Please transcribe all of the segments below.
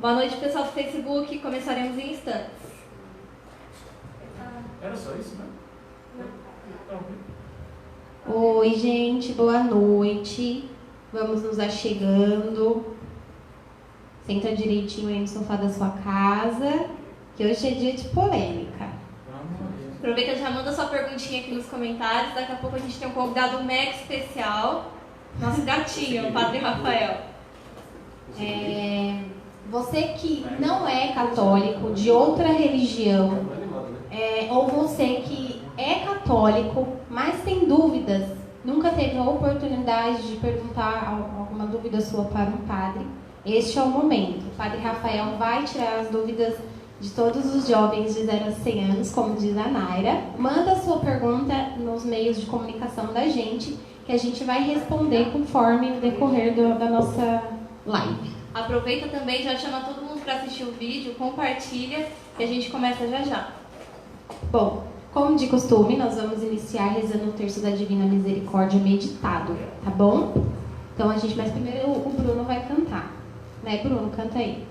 Boa noite, pessoal do Facebook. Começaremos em instantes. Era só isso, né? Oi, gente, boa noite. Vamos nos achegando. Senta direitinho aí no sofá da sua casa, que hoje é dia de polêmica. Aproveita, já manda sua perguntinha aqui nos comentários. Daqui a pouco a gente tem um convidado mega especial, nosso gatinho, o Padre Rafael. Você que não é católico, de outra religião, ou você que é católico, mas tem dúvidas, nunca teve a oportunidade de perguntar alguma dúvida sua para um padre, este é o momento. O Padre Rafael vai tirar as dúvidas de todos os jovens de 0 a 100 anos, como diz a Naira. Manda a sua pergunta nos meios de comunicação da gente, que a gente vai responder conforme o decorrer da nossa live. Aproveita também, já chama todo mundo para assistir o vídeo, compartilha e a gente começa já já. Bom, como de costume, nós vamos iniciar rezando o terço da Divina Misericórdia meditado, tá bom? Então mas primeiro o Bruno vai cantar, né, Bruno? Canta aí.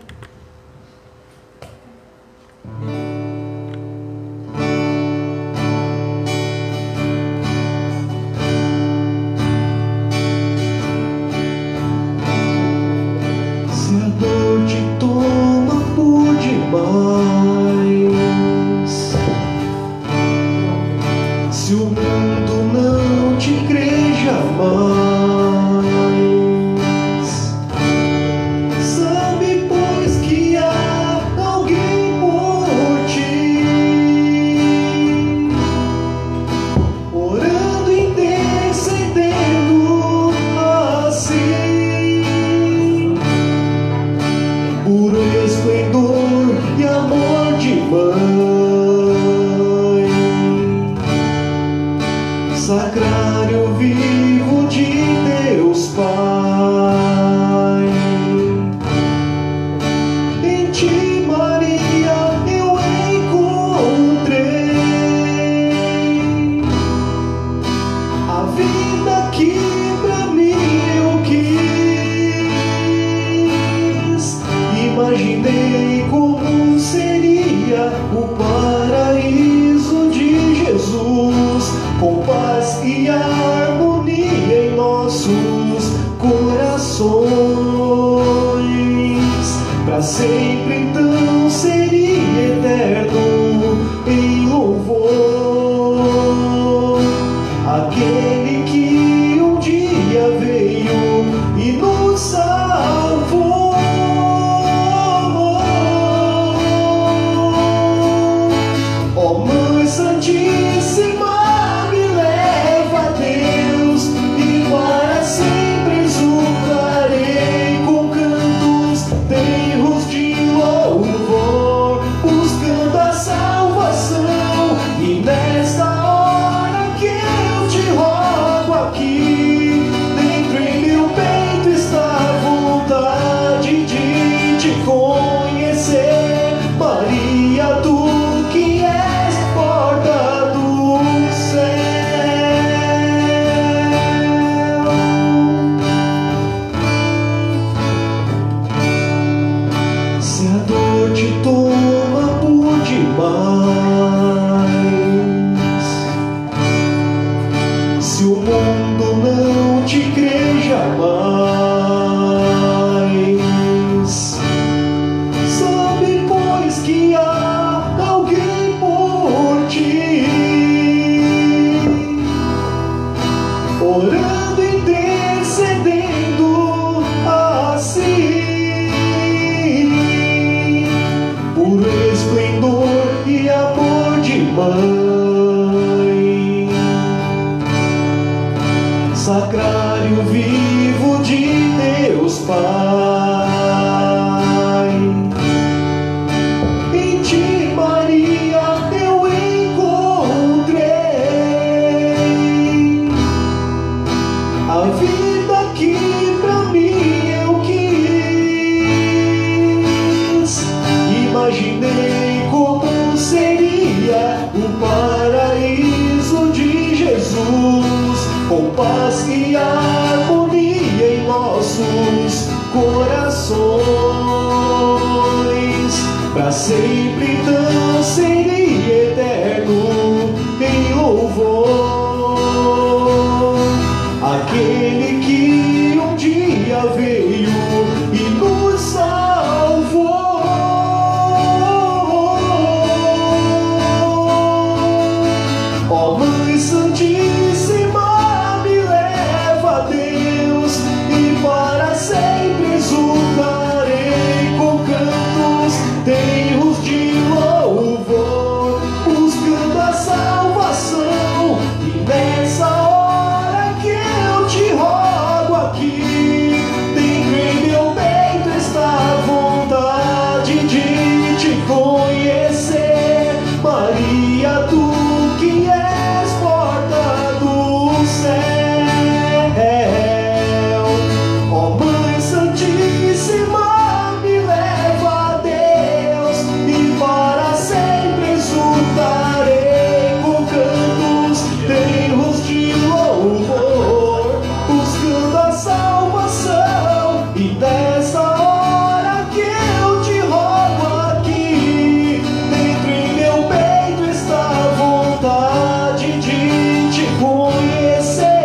Se a dor te toma por demais, se o mundo não te crê jamais, sabe pois que há alguém por ti, orando e intercedendo assim, puro esplendor e amor de mãe, sacrário vivo de Deus Pai. Em ti, Maria, eu encontrei a vida que pra mim eu quis. Imaginei como seria o paraíso de Jesus, com paz e harmonia em nossos corações. Pra sempre então seria eterno em louvor aquele que um dia veio e nos salvou. Ó Mãe Santíssima, me leva a Deus e para sempre exultarei com cantos tenros de louvor, buscando a salvação. E nesta hora que eu te rogo aqui, dentro em meu peito está a vontade de te conhecer. Maria, tu que és porta do céu. Se a dor te toma por demais, se o mundo não te crê jamais, sabe pois que há alguém por ti, orando e intercedendo assim, puro esplendor e amor de mãe, sacrário vivo de Deus Pai. Em ti, Maria, eu encontrei a vida que pra mim eu quis. Imaginei como seria o paraíso de Jesus, com paz e harmonia em nossos corações. pra sempre dancem eterno em louvor. Aquele que um dia veio e nos salvou. Ó Mãe Santíssima, me leva a Deus e para sempre exultarei com cantos, terros de louvor, buscando a salvação. E nessa hora que eu te rogo aqui, dentro em meu peito está a vontade de te conhecer. Maria, tu que és porta do céu. Ó Mãe Santíssima, me leva a Deus e para sempre exultarei com cantos, terros de louvor, buscando a salvação. E nessa hora que eu te rogo aqui, dentro em meu peito está a vontade de te conhecer.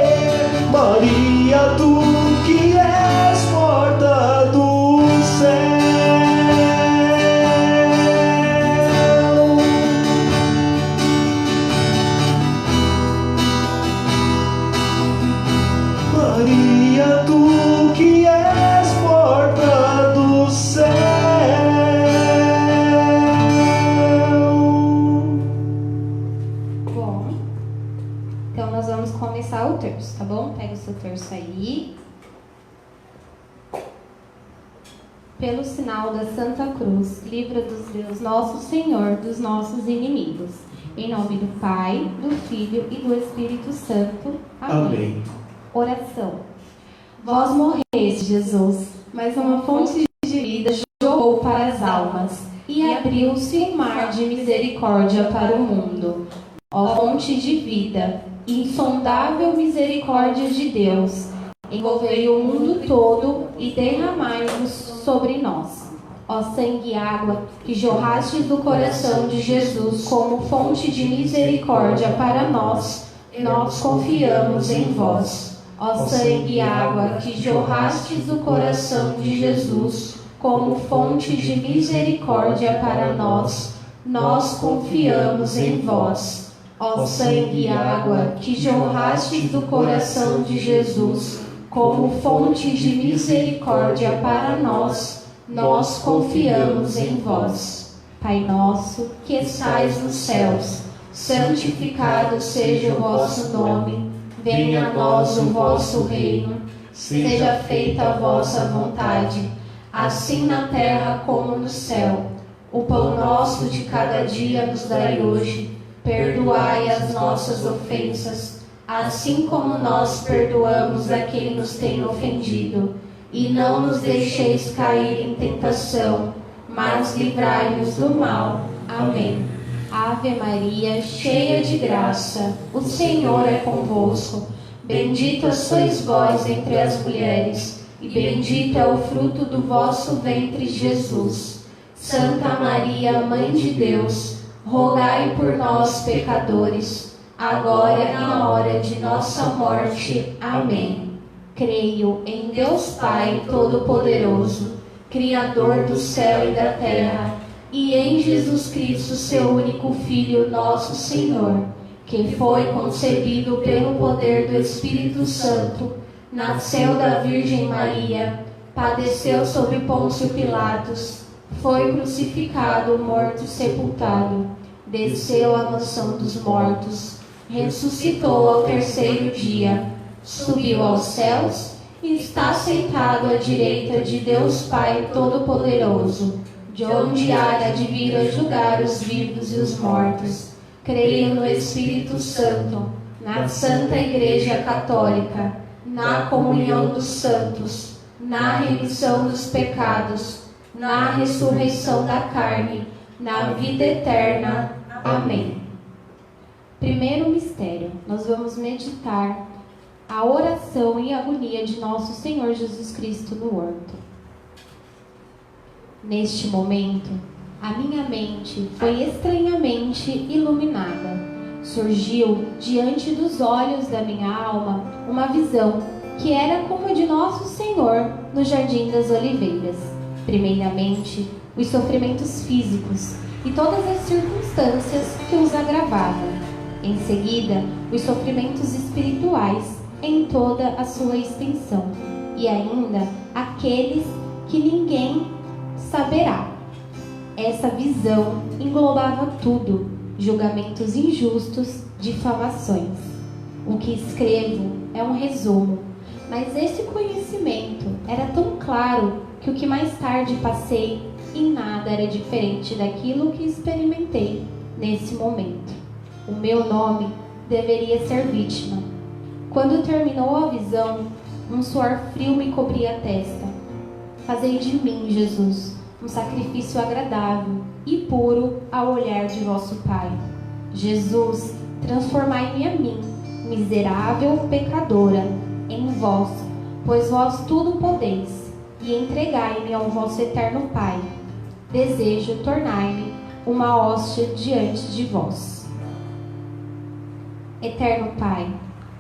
Maria, tu que és porta do céu. Maria, tu que és porta do céu. Bom, então nós vamos começar o terço, tá bom? Pega o seu terço aí. Pelo sinal da Santa Cruz, livra-nos Deus nosso Senhor dos nossos inimigos. Em nome do Pai, do Filho e do Espírito Santo. Amém. Amém. Oração. Vós morreste, Jesus, mas uma fonte de vida jorrou para as almas, e abriu-se um mar de misericórdia para o mundo. Ó fonte de vida, insondável misericórdia de Deus, envolvei o mundo todo e derramai-vos sobre nós. Ó sangue e água, que jorrastes do coração de Jesus como fonte de misericórdia para nós, nós confiamos em vós. Ó sangue e água, que jorrastes do coração de Jesus como fonte de misericórdia para nós, nós confiamos em vós. Ó sangue e água, que jorrastes do coração de Jesus como fonte de misericórdia para nós, nós confiamos em vós. Pai nosso, que estais nos céus, santificado seja o vosso nome. Venha a nós o vosso reino. Seja feita a vossa vontade, assim na terra como no céu. O pão nosso de cada dia nos dai hoje. Perdoai as nossas ofensas, assim como nós perdoamos a quem nos tem ofendido. E não nos deixeis cair em tentação, mas livrai-nos do mal. Amém. Ave Maria, cheia de graça, o Senhor é convosco. Bendita sois vós entre as mulheres, e bendito é o fruto do vosso ventre, Jesus. Santa Maria, Mãe de Deus, rogai por nós, pecadores, agora e na hora de nossa morte. Amém. Creio em Deus Pai Todo-Poderoso, Criador do céu e da terra, e em Jesus Cristo, seu único Filho, nosso Senhor, que foi concebido pelo poder do Espírito Santo, nasceu da Virgem Maria, padeceu sob Pôncio Pilatos, foi crucificado, morto e sepultado, desceu à mansão dos mortos, ressuscitou ao terceiro dia, subiu aos céus e está sentado à direita de Deus Pai Todo-Poderoso, de onde há de vir a julgar os vivos e os mortos. Creio no Espírito Santo, na Santa Igreja Católica, na comunhão dos santos, na remissão dos pecados, na ressurreição da carne, na vida eterna. Amém. Primeiro mistério, nós vamos meditar a oração e agonia de nosso Senhor Jesus Cristo no horto. Neste momento, A minha mente foi estranhamente iluminada. Surgiu diante dos olhos da minha alma uma visão que era como a de Nosso Senhor no Jardim das Oliveiras. Primeiramente, os sofrimentos físicos e todas as circunstâncias que os agravavam. Em seguida, os sofrimentos espirituais em toda a sua extensão. E ainda aqueles que ninguém saberá. Essa visão englobava tudo: julgamentos injustos, difamações. O que escrevo é um resumo, mas esse conhecimento era tão claro que o que mais tarde passei em nada era diferente daquilo que experimentei nesse momento. O meu nome deveria ser vítima. Quando terminou a visão, um suor frio me cobria a testa. Fazei de mim, Jesus, um sacrifício agradável e puro ao olhar de vosso Pai. Jesus, transformai-me a mim, miserável pecadora, em vós, pois vós tudo podeis, e entregai-me ao vosso eterno Pai. Desejo tornar-me uma hóstia diante de vós. Eterno Pai,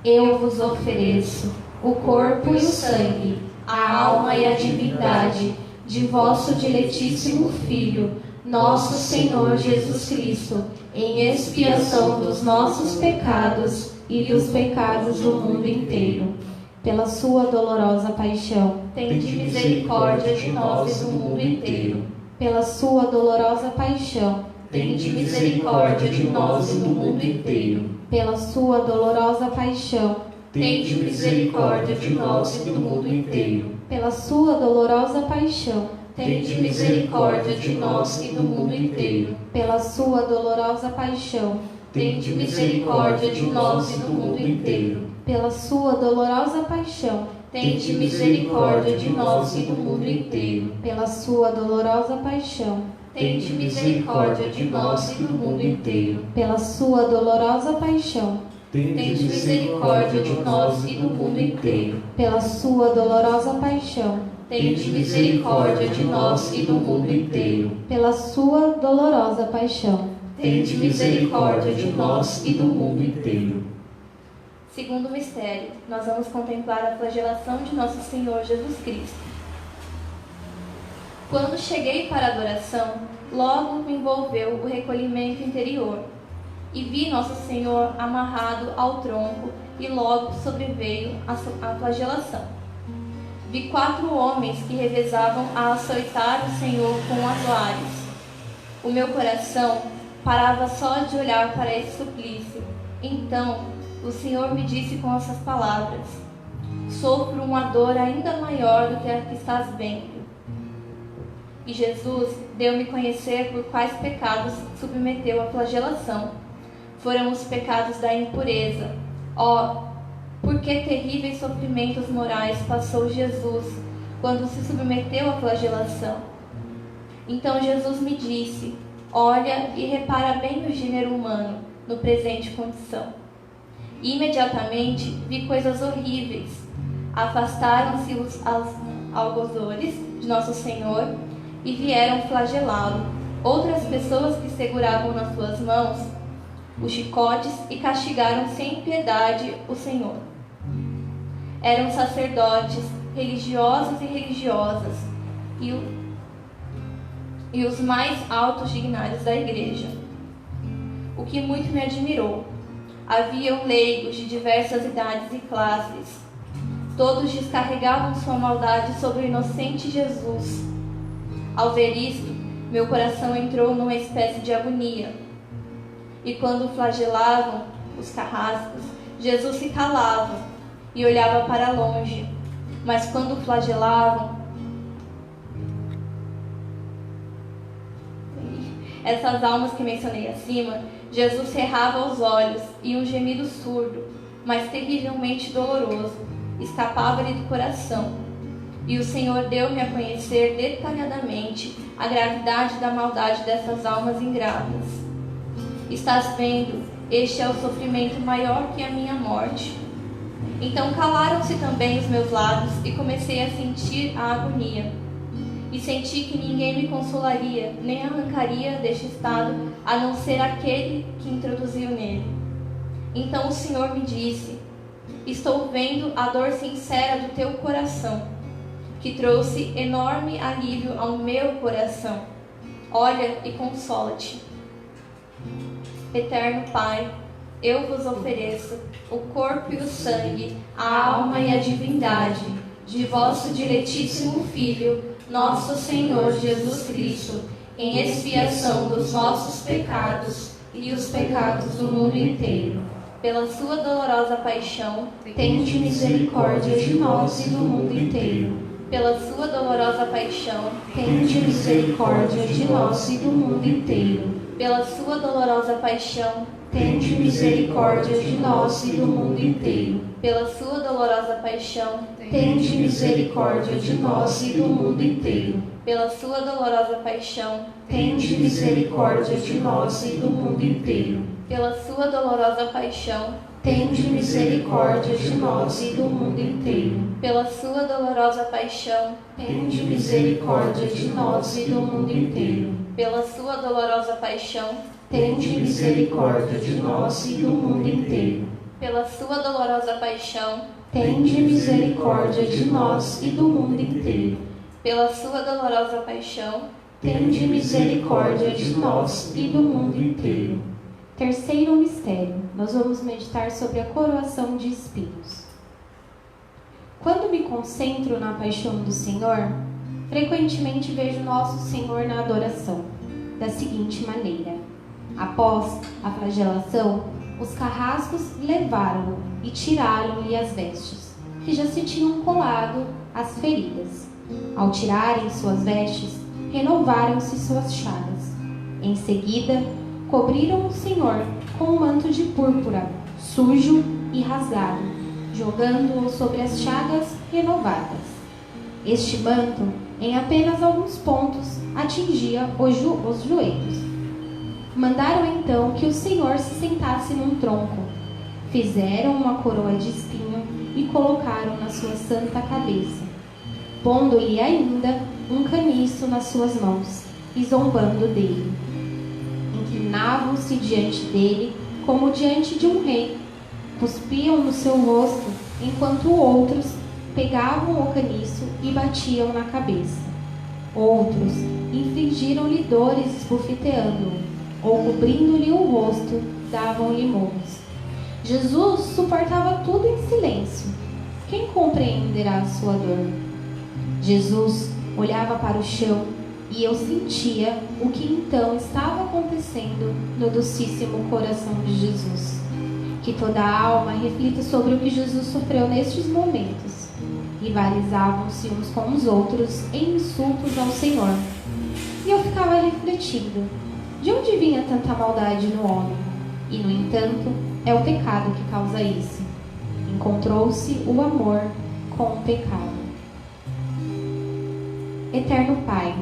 eu vos ofereço o corpo e o sangue, a alma e a divindade de vosso diletíssimo Filho, nosso Senhor Jesus Cristo, em expiação dos nossos pecados e dos pecados do mundo inteiro. Pela sua dolorosa paixão, tende misericórdia de nós e do mundo inteiro. Pela sua dolorosa paixão, tende misericórdia de nós e do mundo inteiro. Pela sua dolorosa paixão, tende misericórdia de nós e do mundo inteiro. Pela sua dolorosa paixão, tende misericórdia de nós e do mundo inteiro. Pela sua dolorosa paixão, tende misericórdia de nós e do mundo inteiro. Pela sua dolorosa paixão, tende misericórdia de nós e do mundo inteiro. Pela sua dolorosa paixão, tende misericórdia de nós e do mundo inteiro. Pela sua dolorosa paixão, tende misericórdia de nós e do mundo inteiro. Pela sua dolorosa paixão, tende misericórdia de nós e do mundo inteiro. Pela sua dolorosa paixão, tende misericórdia de nós e do mundo inteiro. Segundo mistério, nós vamos contemplar a flagelação de nosso Senhor Jesus Cristo. Quando cheguei para a adoração, logo me envolveu o recolhimento interior, e vi nosso Senhor amarrado ao tronco, e logo sobreveio a flagelação. Vi 4 homens que revezavam a açoitar o Senhor com as lares. O meu coração parava só de olhar para esse suplício. Então o Senhor me disse com essas palavras: sofro uma dor ainda maior do que a que estás vendo. E Jesus deu-me conhecer por quais pecados submeteu à flagelação. Foram os pecados da impureza. Por que terríveis sofrimentos morais passou Jesus quando se submeteu à flagelação? Então Jesus me disse: olha e repara bem no gênero humano, no presente condição. Imediatamente vi coisas horríveis. Afastaram-se os algozores de nosso Senhor e vieram flagelá-lo. Outras pessoas que seguravam nas suas mãos os chicotes e castigaram sem piedade o Senhor. Eram sacerdotes, religiosos e religiosas, e os mais altos dignários da igreja. O que muito me admirou. Haviam leigos de diversas idades e classes. Todos descarregavam sua maldade sobre o inocente Jesus. Ao ver isto, meu coração entrou numa espécie de agonia. E quando flagelavam os carrascos, Jesus se calava e olhava para longe. Mas quando flagelavam essas almas que mencionei acima, Jesus cerrava os olhos e um gemido surdo, mas terrivelmente doloroso, escapava-lhe do coração. E o Senhor deu-me a conhecer detalhadamente a gravidade da maldade dessas almas ingratas. Estás vendo, este é o sofrimento maior que a minha morte. Então calaram-se também os meus lábios e comecei a sentir a agonia. e senti que ninguém me consolaria, nem arrancaria deste estado, a não ser aquele que introduziu nele. Então o Senhor me disse: estou vendo a dor sincera do teu coração, que trouxe enorme alívio ao meu coração. Olha e consola-te. Eterno Pai, eu vos ofereço o corpo e o sangue, a alma e a divindade de vosso diletíssimo Filho, nosso Senhor Jesus Cristo, em expiação dos nossos pecados e os pecados do mundo inteiro. Pela sua dolorosa paixão, tende misericórdia de nós e do mundo inteiro. Pela sua dolorosa paixão, tende misericórdia de nós e do mundo inteiro. Pela sua dolorosa paixão, tende misericórdia de nós e do mundo inteiro. Pela sua dolorosa paixão, tende misericórdia de nós e do mundo inteiro. Pela sua dolorosa paixão, tende misericórdia de nós e do mundo inteiro. Pela sua dolorosa paixão, tende misericórdia de nós e do mundo inteiro. Pela sua dolorosa paixão, tende misericórdia de nós e do mundo inteiro. Pela sua dolorosa paixão, tende misericórdia de nós e do mundo inteiro. Pela sua dolorosa paixão, tende misericórdia de nós e do mundo inteiro. Pela sua dolorosa paixão, tende misericórdia de nós e do mundo inteiro. Terceiro mistério, nós vamos meditar sobre a coroação de espinhos. Quando me concentro na paixão do Senhor, frequentemente vejo nosso Senhor na adoração, da seguinte maneira: após a flagelação, os carrascos levaram-no e tiraram-lhe as vestes, que já se tinham colado às feridas. Ao tirarem suas vestes, renovaram-se suas chagas. Em seguida, cobriram o Senhor com um manto de púrpura, sujo e rasgado, jogando-o sobre as chagas renovadas. Este manto, em apenas alguns pontos, atingia os joelhos. Mandaram então que o Senhor se sentasse num tronco. Fizeram uma coroa de espinho e colocaram na sua santa cabeça, pondo-lhe ainda um caniço nas suas mãos, e zombando dele. Inclinavam-se diante dele como diante de um rei, cuspiam no seu rosto, enquanto outros pegavam o caniço e batiam na cabeça. Outros infligiram-lhe dores esbofeteando-o, ou cobrindo-lhe o rosto, davam-lhe murros. Jesus suportava tudo em silêncio. Quem compreenderá a sua dor? Jesus olhava para o chão e eu sentia o que então estava acontecendo no docíssimo coração de Jesus. Que toda a alma reflita sobre o que Jesus sofreu nestes momentos. Rivalizavam-se uns com os outros em insultos ao Senhor. E eu ficava refletindo: de onde vinha tanta maldade no homem? E, no entanto, é o pecado que causa isso. Encontrou-se o amor com o pecado. Eterno Pai,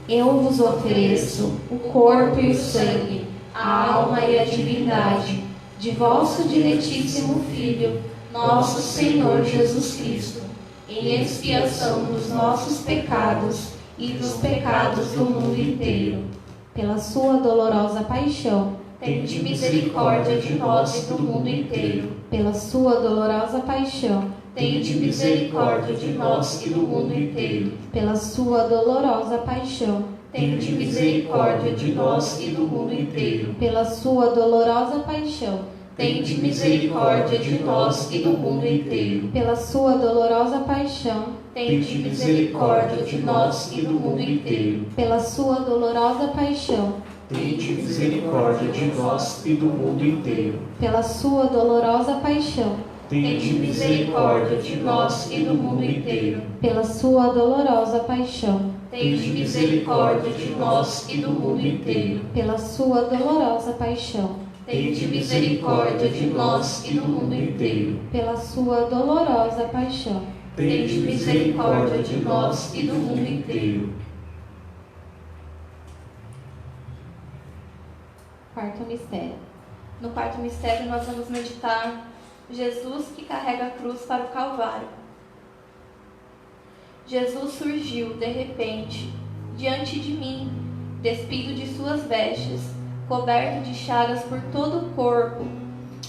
eu vos ofereço o corpo e o sangue, a alma e a divindade de vosso diletíssimo Filho, nosso Senhor Jesus Cristo, em expiação dos nossos pecados e dos pecados do mundo inteiro. Pela sua dolorosa paixão, tende misericórdia de nós e do mundo inteiro. Pela sua dolorosa paixão, tende misericórdia de nós e do mundo inteiro. Pela sua dolorosa paixão, tende misericórdia de nós e do mundo inteiro. Pela sua dolorosa paixão, tende misericórdia de nós e do mundo inteiro. Pela sua dolorosa paixão, tende misericórdia de nós e do mundo inteiro. Pela sua dolorosa paixão, Tende misericórdia de nós e do mundo inteiro. Pela sua dolorosa paixão, Tende misericórdia de nós e do mundo inteiro. Pela sua dolorosa paixão, tende misericórdia de nós e do mundo inteiro. Pela sua dolorosa paixão, tende misericórdia de nós e do mundo inteiro. Pela sua dolorosa paixão, tende misericórdia de nós e do mundo inteiro. Quarto mistério. No quarto mistério nós vamos meditar Jesus que carrega a cruz para o Calvário. Jesus surgiu de repente diante de mim, despido de suas vestes, coberto de chagas por todo o corpo,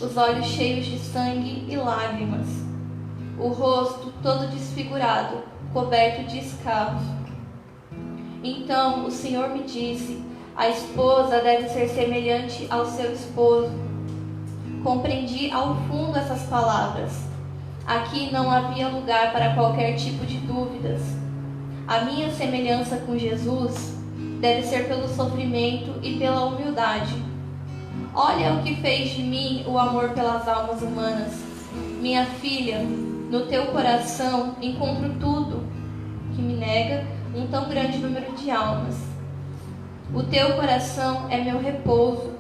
os olhos cheios de sangue e lágrimas, o rosto todo desfigurado, coberto de escabos. Então o Senhor me disse: a esposa deve ser semelhante ao seu esposo. Compreendi ao fundo essas palavras. Aqui não havia lugar para qualquer tipo de dúvidas. A minha semelhança com Jesus deve ser pelo sofrimento e pela humildade. Olha o que fez de mim o amor pelas almas humanas. Minha filha, no teu coração encontro tudo que me nega um tão grande número de almas. O teu coração é meu repouso.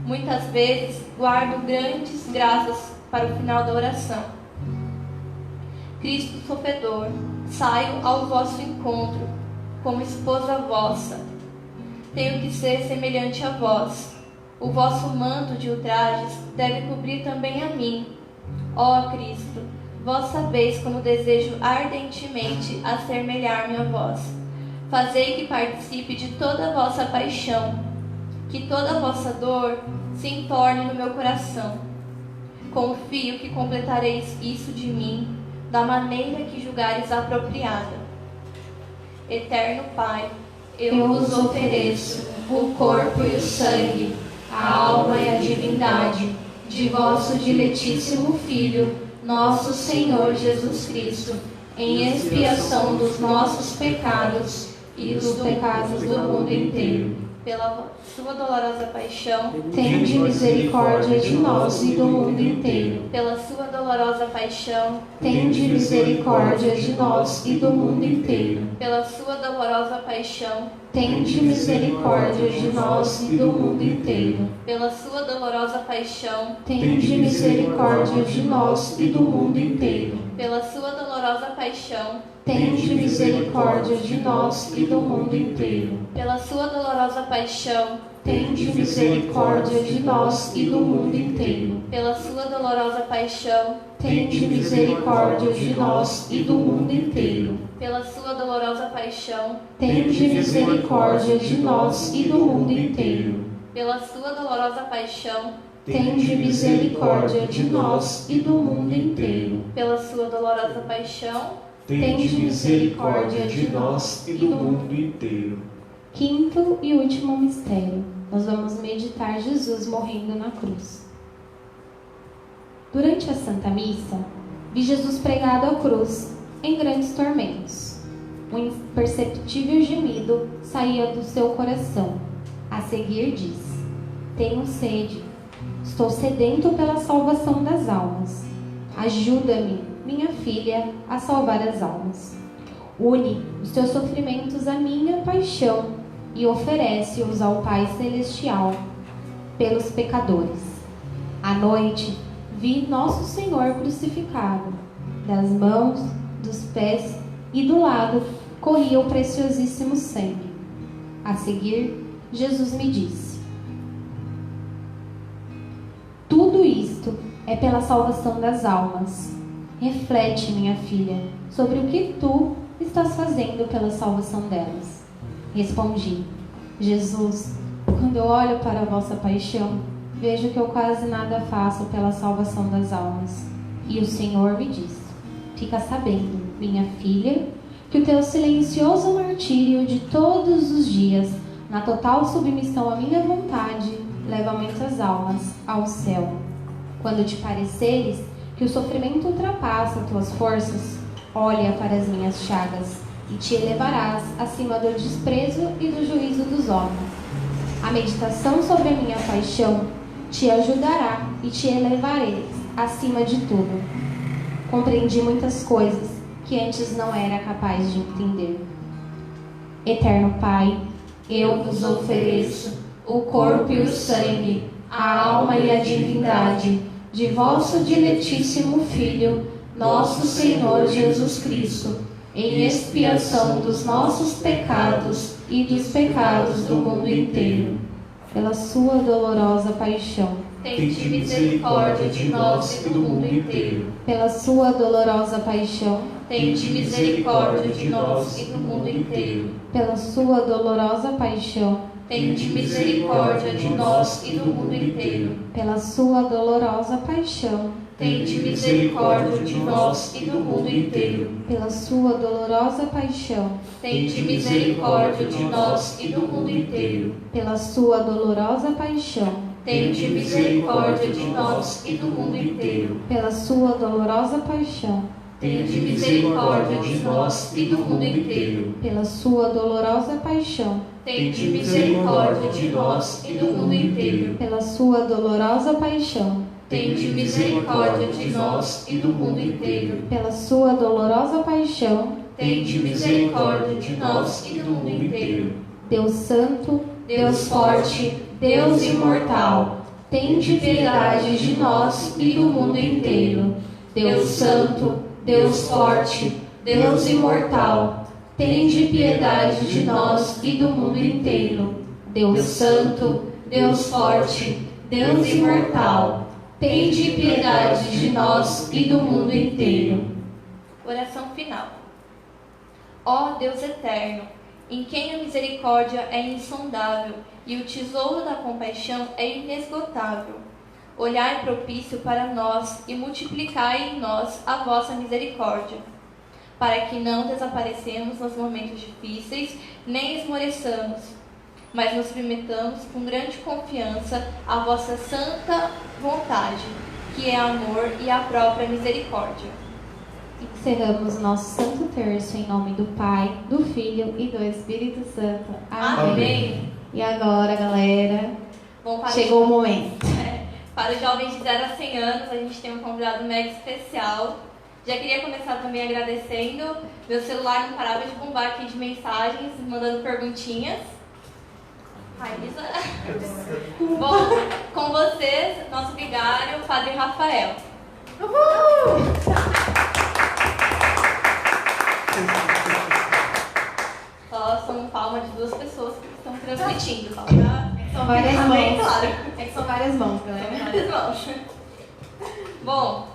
Muitas vezes guardo grandes graças para o final da oração. Cristo sofredor, saio ao vosso encontro, como esposa vossa. Tenho que ser semelhante a vós. O vosso manto de ultrajes deve cobrir também a mim. Ó Cristo, vós sabeis como desejo ardentemente assemelhar-me a vós. Fazei que participe de toda a vossa paixão, que toda a vossa dor se entorne no meu coração. Confio que completareis isso de mim, da maneira que julgares apropriada. Eterno Pai, eu vos ofereço o corpo e o sangue, a alma e a divindade de vosso diletíssimo Filho, nosso Senhor Jesus Cristo, em expiação dos nossos pecados e dos pecados do mundo inteiro. Pela sua dolorosa paixão, tende misericórdia de nós e do mundo inteiro. Pela sua dolorosa paixão, tende misericórdia de nós e do mundo inteiro. Pela sua dolorosa paixão, tende misericórdia de nós e do mundo inteiro. Pela sua dolorosa paixão, tende misericórdia de nós e do mundo inteiro. Pela sua dolorosa paixão, tende misericórdia de nós e do mundo inteiro. Pela sua dolorosa paixão, tende misericórdia de nós e do mundo inteiro. Pela sua dolorosa paixão, tende misericórdia de nós e do mundo inteiro. Pela sua dolorosa paixão, tende misericórdia de nós e do mundo inteiro. Pela sua dolorosa paixão, tende misericórdia de nós e do mundo inteiro. Pela sua dolorosa paixão, tende misericórdia de nós e do mundo inteiro. Quinto e último mistério. Nós vamos meditar Jesus morrendo na cruz. Durante a Santa Missa, vi Jesus pregado à cruz em grandes tormentos. Um imperceptível gemido saía do seu coração. A seguir disse: tenho sede, estou sedento pela salvação das almas. Ajuda-me, minha filha, a salvar as almas. Une os teus sofrimentos à minha paixão e oferece-os ao Pai Celestial pelos pecadores. À noite, vi Nosso Senhor crucificado. Das mãos, dos pés e do lado corria o preciosíssimo sangue. A seguir, Jesus me disse: tudo isto é pela salvação das almas. Reflete, minha filha, sobre o que tu estás fazendo pela salvação delas. Respondi: Jesus, quando eu olho para a vossa paixão, vejo que eu quase nada faço pela salvação das almas. E o Senhor me disse: fica sabendo, minha filha, que o teu silencioso martírio de todos os dias, na total submissão à minha vontade, leva muitas almas ao céu. Quando te pareceres que o sofrimento ultrapassa tuas forças, olha para as minhas chagas e te elevarás acima do desprezo e do juízo dos homens. A meditação sobre a minha paixão te ajudará e te elevareis acima de tudo. Compreendi muitas coisas que antes não era capaz de entender. Eterno Pai, eu vos ofereço o corpo e o sangue, a alma e a divindade de vosso diletíssimo Filho, nosso Senhor Jesus Cristo, em expiação dos nossos pecados e dos pecados do mundo inteiro. Pela sua dolorosa paixão, tende misericórdia de nós e do mundo inteiro. Pela sua dolorosa paixão, Tende misericórdia de nós e do mundo inteiro. pela sua dolorosa paixão, Tende misericórdia de nós e do mundo inteiro. pela sua dolorosa paixão, Tende misericórdia de nós e do mundo inteiro. pela sua dolorosa paixão, Tende misericórdia de nós e do mundo inteiro. pela sua dolorosa paixão, Tende misericórdia de nós e do mundo inteiro. pela sua dolorosa paixão, Tende misericórdia de nós e do mundo inteiro. pela sua dolorosa paixão, Tende misericórdia de nós e do mundo inteiro. pela sua dolorosa paixão, Tende misericórdia de nós e do mundo inteiro. pela sua dolorosa paixão, Tende misericórdia de nós e do mundo inteiro. Deus Santo, Deus forte, Deus imortal, tende piedade de nós e do mundo inteiro. Deus Santo, Deus forte, Deus imortal, tende piedade de nós e do mundo inteiro. Deus Santo, Deus forte, Deus imortal, tende piedade de nós e do mundo inteiro. Oração final. Ó Deus eterno, em quem a misericórdia é insondável e o tesouro da compaixão é inesgotável, olhai propício para nós e multiplicai em nós a vossa misericórdia, para que não desaparecemos nos momentos difíceis, nem esmoreçamos, mas nos submetamos com grande confiança à vossa santa vontade, que é amor e a própria misericórdia. Encerramos nosso Santo Terço em nome do Pai, do Filho e do Espírito Santo. Amém. E agora, galera, Bom, chegou o momento. Para os jovens de 0 a 100 anos, a gente tem um convidado mega especial. Já queria começar também agradecendo. Meu celular não parava de bombar aqui de mensagens, mandando perguntinhas. Raíza. Bom, com vocês, nosso vigário, o Padre Rafael. Só são palmas de 2 pessoas que estão transmitindo, só pra... São várias mãos. Claro. É que são várias mãos, galera. Várias mãos. Bom,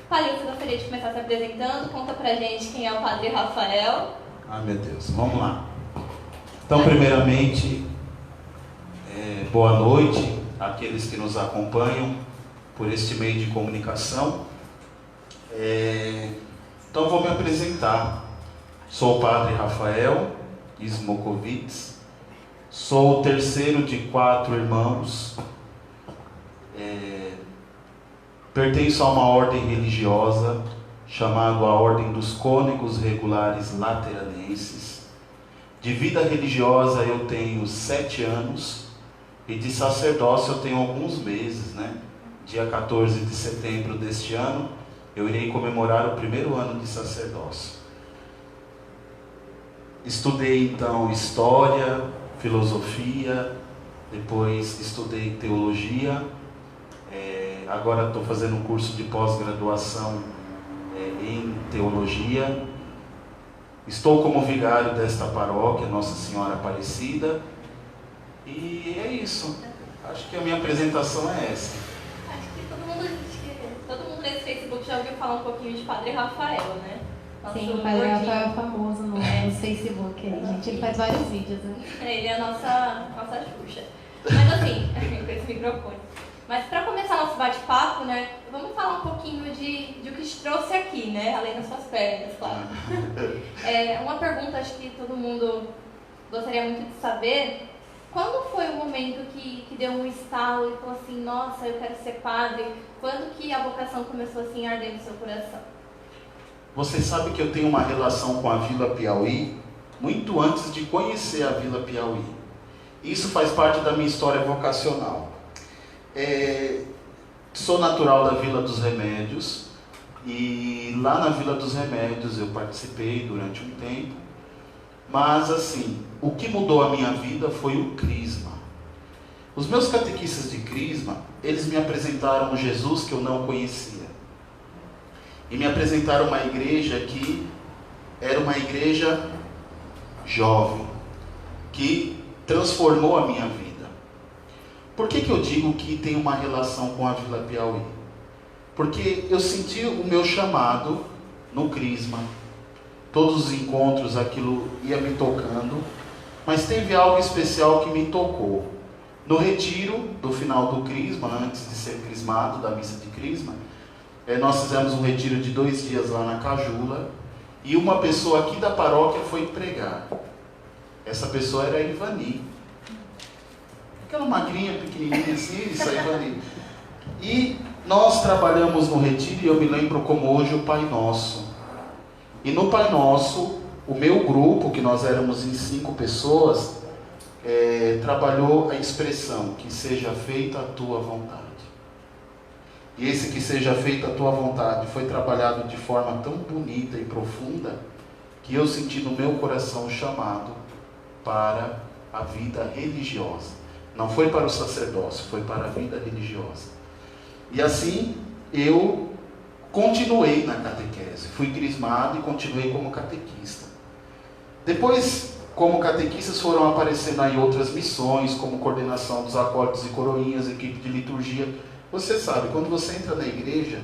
Padre, você gostaria de começar se apresentando? Conta pra gente quem é o Padre Rafael. Ai, meu Deus, vamos lá. Então, primeiramente, boa noite àqueles que nos acompanham por este meio de comunicação. Então, vou me apresentar. Sou o Padre Rafael Smokovitz, sou o terceiro de 4 irmãos, pertenço a uma ordem religiosa chamada a Ordem dos Cônegos Regulares Lateranenses. De vida religiosa eu tenho 7 anos e de sacerdócio eu tenho alguns meses, né? Dia 14 de setembro deste ano eu irei comemorar o 1º ano de sacerdócio. Estudei então História, Filosofia, depois estudei Teologia, agora estou fazendo um curso de pós-graduação em Teologia. Estou como vigário desta paróquia, Nossa Senhora Aparecida, e é isso. Acho que a minha apresentação é essa. Acho que todo mundo nesse Facebook já ouviu falar um pouquinho de Padre Rafael, né? Nosso Sim, o Padre gordinho. Rafael é famoso no Facebook aí, gente. Ele faz vários vídeos, né? Ele é a nossa Xuxa. Mas assim, com esse microfone. Mas para começar nosso bate-papo, né? Vamos falar um pouquinho de o que te trouxe aqui, né? Além das suas pernas, claro. Uma pergunta, acho que todo mundo gostaria muito de saber. Quando foi o momento que deu um estalo e falou assim, nossa, eu quero ser padre? Quando que a vocação começou assim a arder no seu coração? Você sabe que eu tenho uma relação com a Vila Piauí muito antes de conhecer a Vila Piauí. Isso faz parte da minha história vocacional. Sou natural da Vila dos Remédios e lá na Vila dos Remédios eu participei durante um tempo, mas assim, o que mudou a minha vida foi o crisma. Os meus catequistas de crisma, eles me apresentaram um Jesus que eu não conhecia. E me apresentaram uma igreja que era uma igreja jovem, que transformou a minha vida. Por que eu digo que tem uma relação com a Vila Piauí? Porque eu senti o meu chamado no Crisma. Todos os encontros, aquilo ia me tocando. Mas teve algo especial que me tocou. No retiro do final do Crisma, antes de ser crismado, da missa de Crisma, nós fizemos um retiro de 2 dias lá na Cajula. E uma pessoa aqui da paróquia foi pregar. Essa pessoa era a Ivani. Aquela magrinha, pequenininha assim, isso a Ivani. E nós trabalhamos no retiro, e eu me lembro como hoje o Pai Nosso. E no Pai Nosso, o meu grupo, que nós éramos em 5 pessoas, trabalhou a expressão, que seja feita a tua vontade. E esse que seja feita a tua vontade foi trabalhado de forma tão bonita e profunda, que eu senti no meu coração o chamado para a vida religiosa. Não foi para o sacerdócio, foi para a vida religiosa. E assim, eu continuei na catequese. Fui crismado e continuei como catequista. Depois, como catequistas, foram aparecendo aí outras missões, como coordenação dos acólitos e coroinhas, equipe de liturgia. Você sabe, quando você entra na igreja,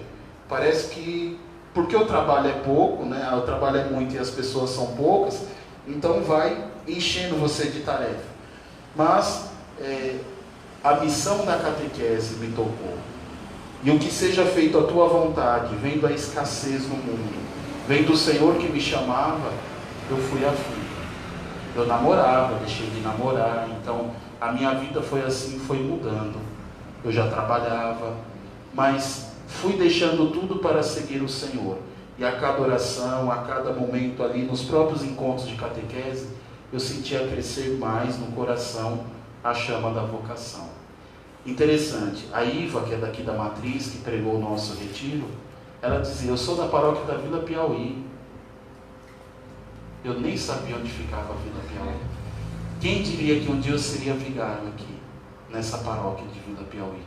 parece que, porque o trabalho é pouco, né? O trabalho é muito e as pessoas são poucas, então vai enchendo você de tarefa. Mas a missão da catequese me tocou. E o que seja feito a tua vontade, vendo a escassez no mundo, vendo o Senhor que me chamava, eu fui a fundo. Eu namorava, deixei de namorar, então a minha vida foi assim, foi mudando. Eu já trabalhava, mas fui deixando tudo para seguir o Senhor. E a cada oração, a cada momento ali, nos próprios encontros de catequese, eu sentia crescer mais no coração a chama da vocação. Interessante, a Iva, que é daqui da Matriz, que pregou o nosso retiro, ela dizia: eu sou da paróquia da Vila Piauí. Eu nem sabia onde ficava a Vila Piauí. Quem diria que um dia eu seria vigário aqui, nessa paróquia de Vila Piauí?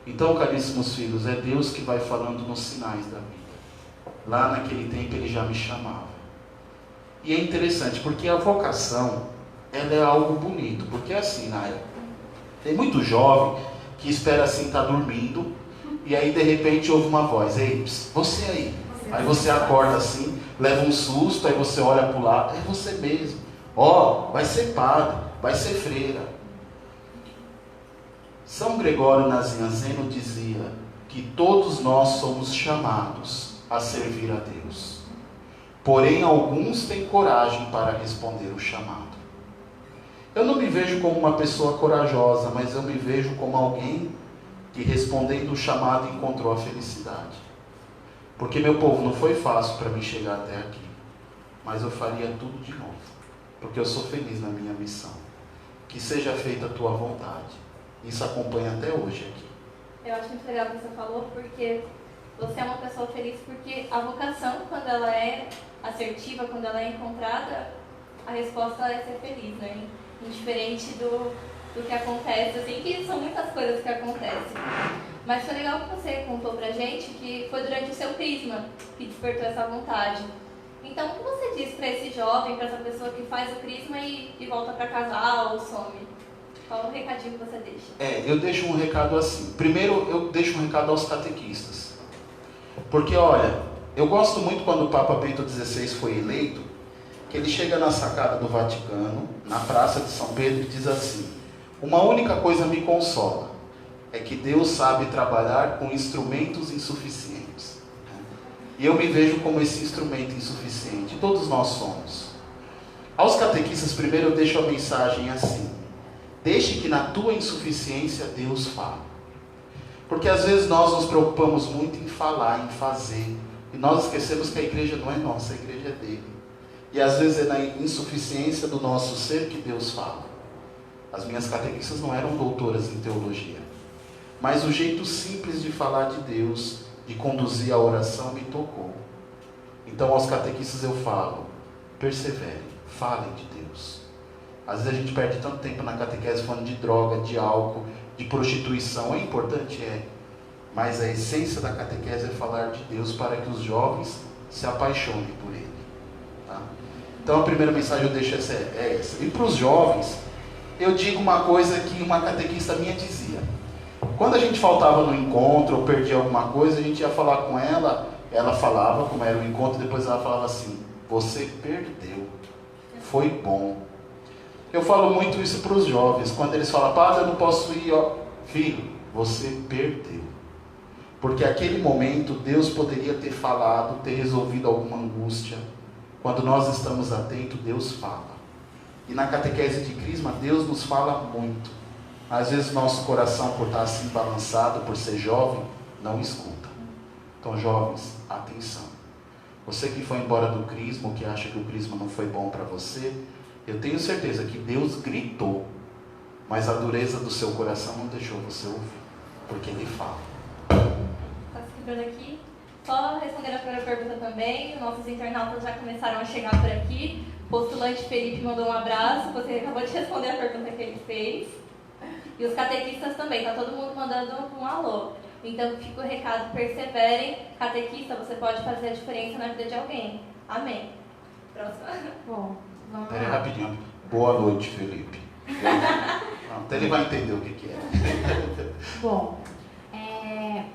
Então, caríssimos filhos, é Deus que vai falando nos sinais da vida. Lá naquele tempo Ele já me chamava. E é interessante, porque a vocação, ela é algo bonito. Porque é assim, Naya, tem muito jovem que espera assim, estar dormindo, e aí de repente ouve uma voz: ei, você aí. Aí você acorda assim, leva um susto, aí você olha para o lado, é você mesmo. Ó, vai ser padre, vai ser freira. São Gregório Nazianzeno dizia que todos nós somos chamados a servir a Deus. Porém, alguns têm coragem para responder o chamado. Eu não me vejo como uma pessoa corajosa, mas eu me vejo como alguém que, respondendo o chamado, encontrou a felicidade. Porque, meu povo, não foi fácil para mim chegar até aqui, mas eu faria tudo de novo, porque eu sou feliz na minha missão. Que seja feita a tua vontade. Isso acompanha até hoje aqui. Eu acho muito legal o que você falou, porque você é uma pessoa feliz, porque a vocação, quando ela é assertiva, quando ela é encontrada, a resposta é ser feliz, né? Indiferente do que acontece, assim, que são muitas coisas que acontecem. Mas foi legal que você contou pra gente que foi durante o seu crisma que despertou essa vontade. Então, o que você diz para esse jovem, para essa pessoa que faz o crisma e volta para casar ou some? Qual o recadinho que você deixa? Eu deixo um recado assim. Primeiro, eu deixo um recado aos catequistas. Porque, olha, eu gosto muito quando o Papa Bento XVI foi eleito, que ele chega na sacada do Vaticano, na Praça de São Pedro, e diz assim: uma única coisa me consola, é que Deus sabe trabalhar com instrumentos insuficientes. E eu me vejo como esse instrumento insuficiente. Todos nós somos. Aos catequistas, primeiro eu deixo a mensagem assim: deixe que na tua insuficiência Deus fale. Porque às vezes nós nos preocupamos muito em falar, em fazer, e nós esquecemos que a igreja não é nossa, a igreja é dele. E às vezes é na insuficiência do nosso ser que Deus fala. As minhas catequistas não eram doutoras em teologia, mas o jeito simples de falar de Deus, de conduzir a oração, me tocou. Então aos catequistas eu falo: perseverem, falem de Deus. Às vezes a gente perde tanto tempo na catequese falando de droga, de álcool, de prostituição. É importante, mas a essência da catequese é falar de Deus para que os jovens se apaixonem por Ele. Tá? Então a primeira mensagem eu deixo é essa. E para os jovens, eu digo uma coisa que uma catequista minha dizia. Quando a gente faltava no encontro ou perdia alguma coisa, a gente ia falar com ela, ela falava como era o encontro, depois ela falava assim: você perdeu, foi bom. Eu falo muito isso para os jovens, quando eles falam: padre, eu não posso ir, ó. Filho, você perdeu. Porque aquele momento Deus poderia ter falado, ter resolvido alguma angústia. Quando nós estamos atentos, Deus fala. E na catequese de Crisma, Deus nos fala muito. Às vezes nosso coração, por estar assim balançado, por ser jovem, não escuta. Então, jovens, atenção. Você que foi embora do Crisma, ou que acha que o Crisma não foi bom para você, eu tenho certeza que Deus gritou, mas a dureza do seu coração não deixou você ouvir, porque Ele fala. Está se quebrando aqui. Só respondendo a primeira pergunta também, nossos internautas já começaram a chegar por aqui. O postulante Felipe mandou um abraço, você acabou de responder a pergunta que ele fez. E os catequistas também, está todo mundo mandando um alô. Então fica o recado, perseverem. Catequista, você pode fazer a diferença na vida de alguém. Amém. Próxima. Bom, vamos Peraí, lá. rapidinho. Boa noite, Felipe. Então ele vai entender o que é. Bom,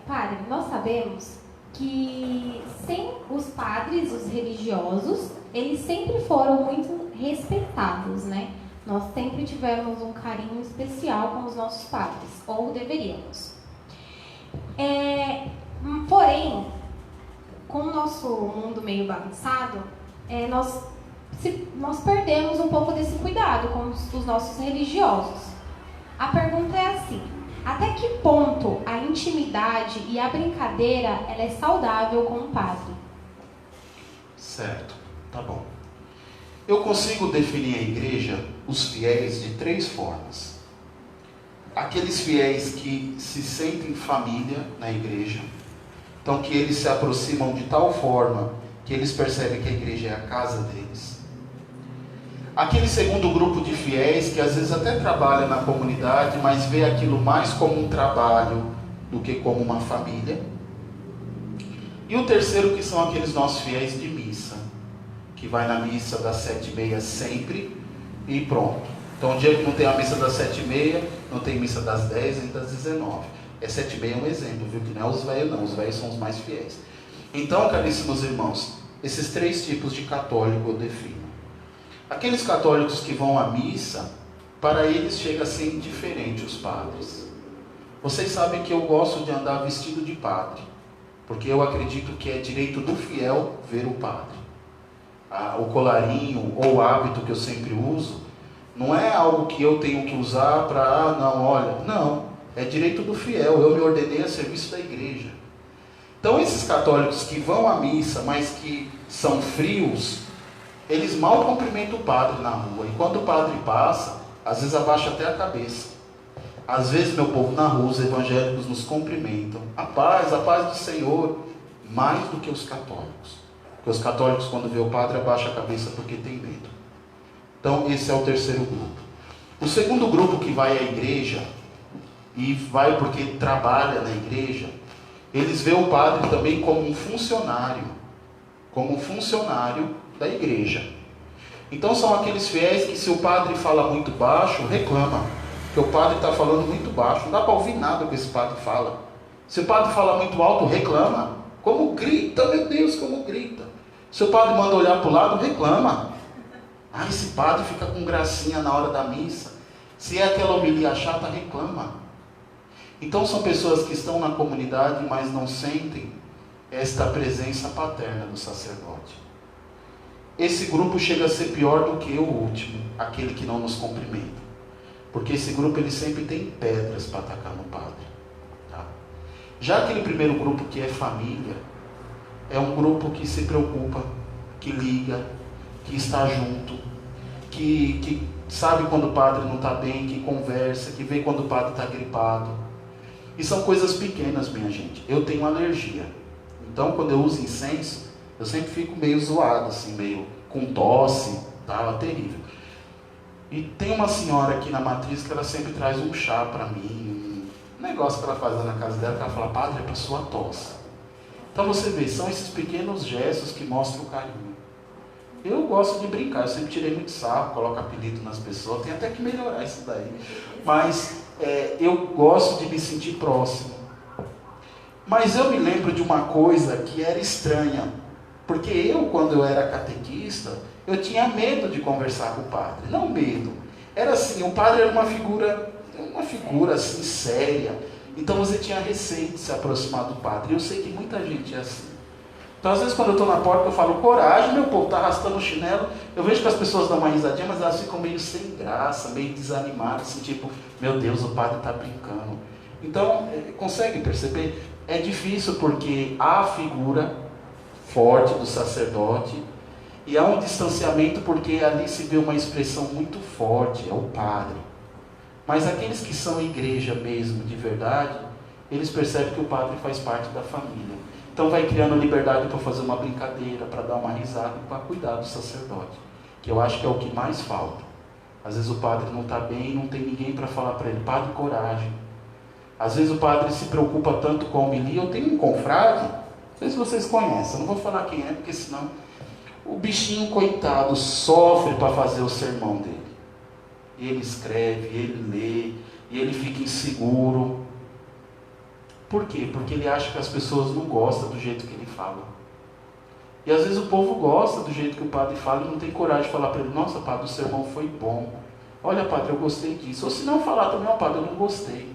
padre, nós sabemos que sem os padres, os religiosos, eles sempre foram muito respeitados, né? Nós sempre tivemos um carinho especial com os nossos padres, ou deveríamos. Porém, com o nosso mundo meio bagunçado, nós perdemos um pouco desse cuidado com os nossos religiosos. A pergunta é assim: até que ponto a intimidade e a brincadeira ela é saudável com o padre? Certo, tá bom. Eu consigo definir a igreja, os fiéis, de 3 formas. Aqueles fiéis que se sentem família na igreja, então que eles se aproximam de tal forma que eles percebem que a igreja é a casa deles. Aquele segundo grupo de fiéis que às vezes até trabalha na comunidade, mas vê aquilo mais como um trabalho do que como uma família. E o terceiro, que são aqueles nossos fiéis de missa, que vai na missa das 7h30 sempre e pronto. Então, o dia que não tem a missa das 7h30, não tem missa das 10 nem das 19. 7h30 é um exemplo, viu? Que não é os velhos não, os velhos são os mais fiéis. Então, caríssimos irmãos, esses 3 tipos de católico eu defino. Aqueles católicos que vão à missa, para eles chega a ser indiferente os padres. Vocês sabem que eu gosto de andar vestido de padre, porque eu acredito que é direito do fiel ver o padre. O colarinho ou o hábito que eu sempre uso, não é algo que eu tenho que usar para, não, é direito do fiel, eu me ordenei a serviço da igreja. Então esses católicos que vão à missa, mas que são frios, eles mal cumprimentam o padre na rua, e quando o padre passa, às vezes abaixa até a cabeça. Às vezes, meu povo, na rua, os evangélicos nos cumprimentam, a paz do Senhor, mais do que os católicos. Porque os católicos, quando vê o padre, abaixa a cabeça porque tem medo. Então, esse é o terceiro grupo. O segundo grupo que vai à igreja, e vai porque trabalha na igreja, eles veem o padre também como um funcionário da igreja. Então, são aqueles fiéis que, se o padre fala muito baixo, reclama, que o padre está falando muito baixo, não dá para ouvir nada que esse padre fala. Se o padre fala muito alto, reclama. Como grita, meu Deus, como grita. Se o padre manda olhar para o lado, reclama. Esse padre fica com gracinha na hora da missa. Se é aquela homilia chata, reclama. Então são pessoas que estão na comunidade, mas não sentem esta presença paterna do sacerdote. Esse grupo chega a ser pior do que o último, aquele que não nos cumprimenta. Porque esse grupo ele sempre tem pedras para atacar no padre. Tá? Já aquele primeiro grupo que é família, é um grupo que se preocupa, que liga, que está junto, que sabe quando o padre não está bem, que conversa, que vê quando o padre está gripado. E são coisas pequenas, minha gente. Eu tenho alergia. Então, quando eu uso incenso, eu sempre fico meio zoado, assim, meio com tosse, tá? Terrível. E tem uma senhora aqui na matriz que ela sempre traz um chá para mim, um negócio que ela faz lá na casa dela, que ela fala: padre, é para sua tosse. Então você vê, são esses pequenos gestos que mostram o carinho. Eu gosto de brincar, eu sempre tirei muito sarro, coloco apelido nas pessoas, tem até que melhorar isso daí. Mas eu gosto de me sentir próximo. Mas eu me lembro de uma coisa que era estranha. Porque eu, quando eu era catequista, eu tinha medo de conversar com o padre. Não medo. Era assim, o padre era uma figura assim, séria. Então você tinha receio de se aproximar do padre. Eu sei que muita gente é assim. Então às vezes quando eu estou na porta eu falo, coragem meu povo, está arrastando o chinelo. Eu vejo que as pessoas dão uma risadinha, mas elas ficam meio sem graça, meio desanimadas, assim, tipo, meu Deus, o padre está brincando. Então, consegue perceber? É difícil porque há a figura forte do sacerdote e há um distanciamento porque ali se vê uma expressão muito forte, é o padre. Mas aqueles que são igreja mesmo, de verdade, eles percebem que o padre faz parte da família. Então vai criando liberdade para fazer uma brincadeira, para dar uma risada e para cuidar do sacerdote. Que eu acho que é o que mais falta. Às vezes o padre não está bem e não tem ninguém para falar para ele, padre, coragem. Às vezes o padre se preocupa tanto com a homilia. Eu tenho um confrade, não sei se vocês conhecem, eu não vou falar quem é, porque senão o bichinho coitado sofre para fazer o sermão dele. E ele escreve, ele lê, e ele fica inseguro. Por quê? Porque ele acha que as pessoas não gostam do jeito que ele fala. E às vezes o povo gosta do jeito que o padre fala e não tem coragem de falar para ele, nossa padre, o sermão foi bom. Olha padre, eu gostei disso. Ou se não falar também, ó padre, eu não gostei.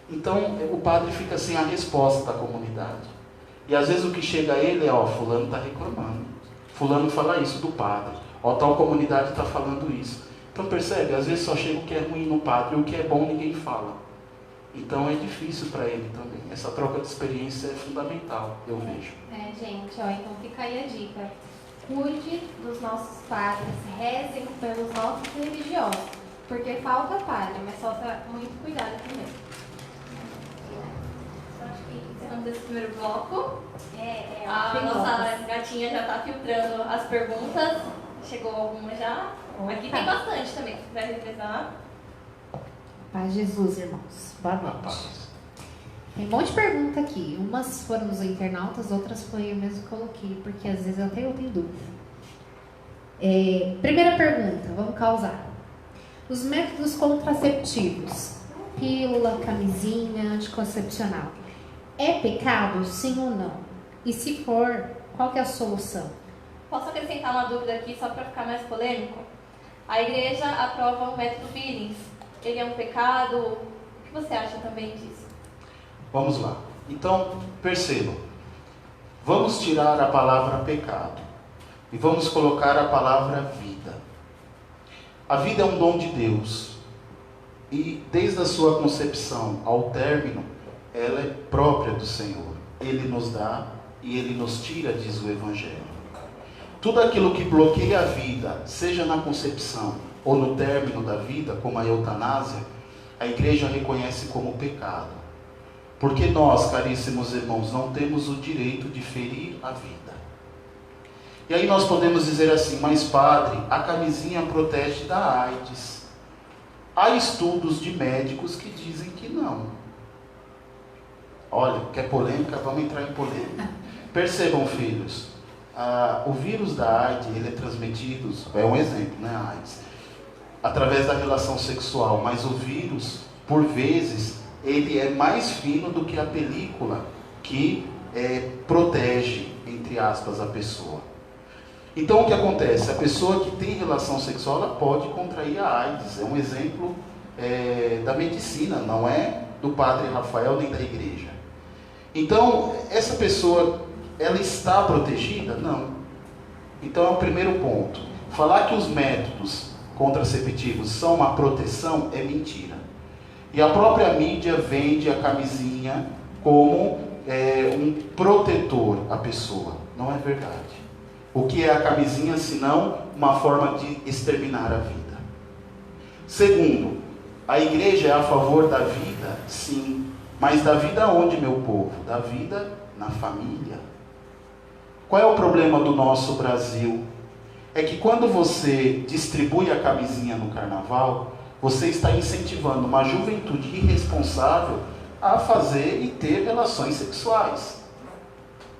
Então o padre fica sem a resposta da comunidade. E às vezes o que chega a ele é, ó, fulano está reclamando. Fulano fala isso do padre. Ó, tal comunidade está falando isso. Então percebe, às vezes só chega o que é ruim no padre e o que é bom ninguém fala. Então é difícil para ele também. Essa troca de experiência é fundamental, eu vejo. Gente, ó, então fica aí a dica. Cuide dos nossos padres, rezem pelos nossos religiosos. Porque falta padre, mas falta muito cuidado também. Acho que encerramos esse primeiro bloco. A A nossa gatinha já está filtrando as perguntas. Chegou alguma já. Aqui tem bastante também, se quiser revezar. Paz de Jesus, irmãos. Boa noite. Paz. Tem um monte de pergunta aqui. Umas foram dos internautas, outras foi eu mesmo que coloquei, porque às vezes até eu tenho dúvida. Primeira pergunta, vamos causar. Os métodos contraceptivos, pílula, camisinha, anticoncepcional, é pecado, sim ou não? E se for, qual que é a solução? Posso acrescentar uma dúvida aqui, só para ficar mais polêmico? A igreja aprova o método Billings. Ele é um pecado? O que você acha também disso? Vamos lá. Então, percebam. Vamos tirar a palavra pecado e vamos colocar a palavra vida. A vida é um dom de Deus. E desde a sua concepção ao término, ela é própria do Senhor. Ele nos dá e Ele nos tira, diz o Evangelho. Tudo aquilo que bloqueia a vida, seja na concepção ou no término da vida, como a eutanásia, a igreja reconhece como pecado. Porque nós, caríssimos irmãos, não temos o direito de ferir a vida. E aí nós podemos dizer assim, mas padre, a camisinha protege da AIDS. Há estudos de médicos que dizem que não. Olha, quer polêmica? Vamos entrar em polêmica. Percebam, filhos, o vírus da AIDS, ele é transmitido, é um exemplo, né, a AIDS, através da relação sexual, mas o vírus, por vezes, ele é mais fino do que a película que protege, entre aspas, a pessoa. Então o que acontece? A pessoa que tem relação sexual, ela pode contrair a AIDS. É um exemplo da medicina, não é do padre Rafael nem da igreja. Então, essa pessoa, ela está protegida? Não. Então é o primeiro ponto. Falar que os métodos contraceptivos são uma proteção é mentira. E a própria mídia vende a camisinha como um protetor à pessoa. Não é verdade. O que é a camisinha, senão uma forma de exterminar a vida? Segundo, a igreja é a favor da vida? Sim. Mas da vida onde, meu povo? Da vida na família. Qual é o problema do nosso Brasil? É que quando você distribui a camisinha no carnaval, você está incentivando uma juventude irresponsável a fazer e ter relações sexuais.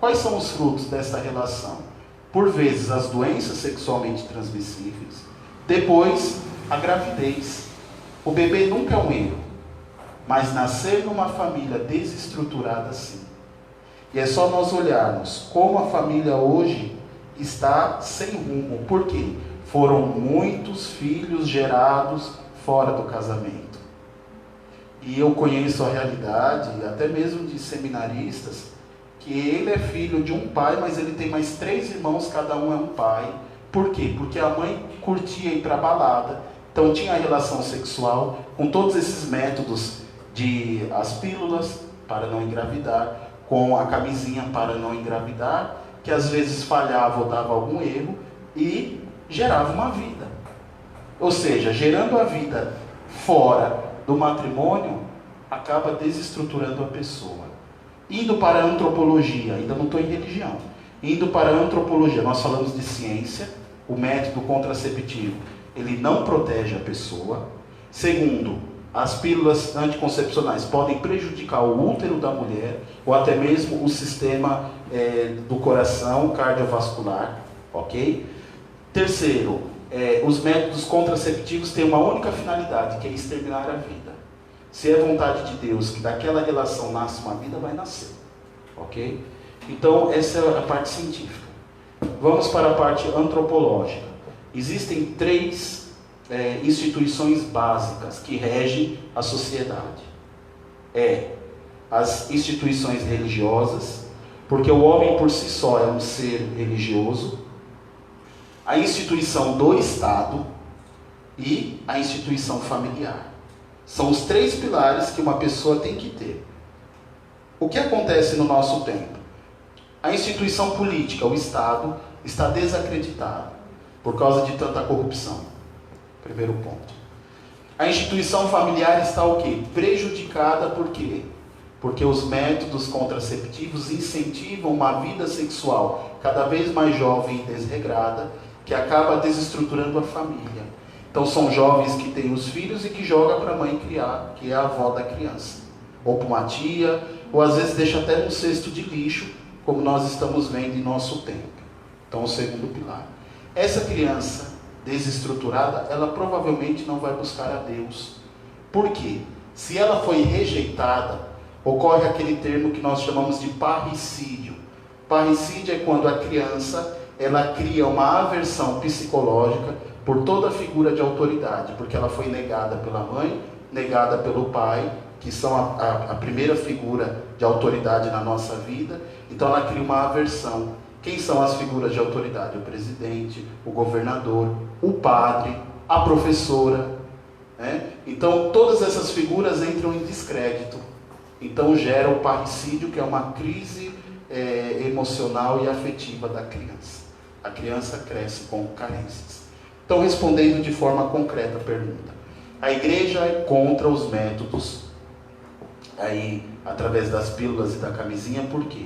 Quais são os frutos dessa relação? por vezes as doenças sexualmente transmissíveis, depois a gravidez. O bebê nunca é um erro, mas nascer numa família desestruturada, sim. E é só nós olharmos como a família hoje está sem rumo. Por quê? Foram muitos filhos gerados fora do casamento. E eu conheço a realidade, até mesmo de seminaristas, que ele é filho de um pai, mas ele tem mais 3 irmãos, cada um é um pai. Por quê? Porque a mãe curtia ir para a balada, então tinha relação sexual com todos esses métodos de as pílulas para não engravidar, com a camisinha para não engravidar, que às vezes falhava ou dava algum erro e gerava uma vida. Ou seja, gerando a vida fora do matrimônio, acaba desestruturando a pessoa. Indo para a antropologia, ainda não estou em religião, indo para a antropologia, nós falamos de ciência, o método contraceptivo, ele não protege a pessoa. Segundo, as pílulas anticoncepcionais podem prejudicar o útero da mulher, ou até mesmo o sistema do coração cardiovascular, ok? Terceiro, os métodos contraceptivos têm uma única finalidade, que é exterminar a vida. Se é vontade de Deus que daquela relação nasce uma vida, vai nascer, ok? Então, essa é a parte científica. Vamos para a parte antropológica. Existem 3 instituições básicas que regem a sociedade. As instituições religiosas, porque o homem por si só é um ser religioso, a instituição do Estado e a instituição familiar. São os 3 pilares que uma pessoa tem que ter. O que acontece no nosso tempo? A instituição política, o Estado, está desacreditado por causa de tanta corrupção. Primeiro ponto. A instituição familiar está o quê? Prejudicada por quê? Porque os métodos contraceptivos incentivam uma vida sexual cada vez mais jovem e desregrada, que acaba desestruturando a família. Então são jovens que têm os filhos e que jogam para a mãe criar, que é a avó da criança. Ou para uma tia, ou às vezes deixa até num cesto de lixo, como nós estamos vendo em nosso tempo. Então o segundo pilar. Essa criança desestruturada, ela provavelmente não vai buscar a Deus. Por quê? Se ela foi rejeitada, ocorre aquele termo que nós chamamos de parricídio. Parricídio é quando a criança ela cria uma aversão psicológica por toda figura de autoridade, porque ela foi negada pela mãe, negada pelo pai, que são a primeira figura de autoridade na nossa vida. Então ela cria uma aversão. Quem são as figuras de autoridade? O presidente, o governador, o padre, a professora, né? Então todas essas figuras entram em descrédito. Então gera o parricídio, que é uma crise emocional e afetiva da criança. A criança cresce com carências. Então, respondendo de forma concreta a pergunta, a igreja é contra os métodos aí através das pílulas e da camisinha. Por quê?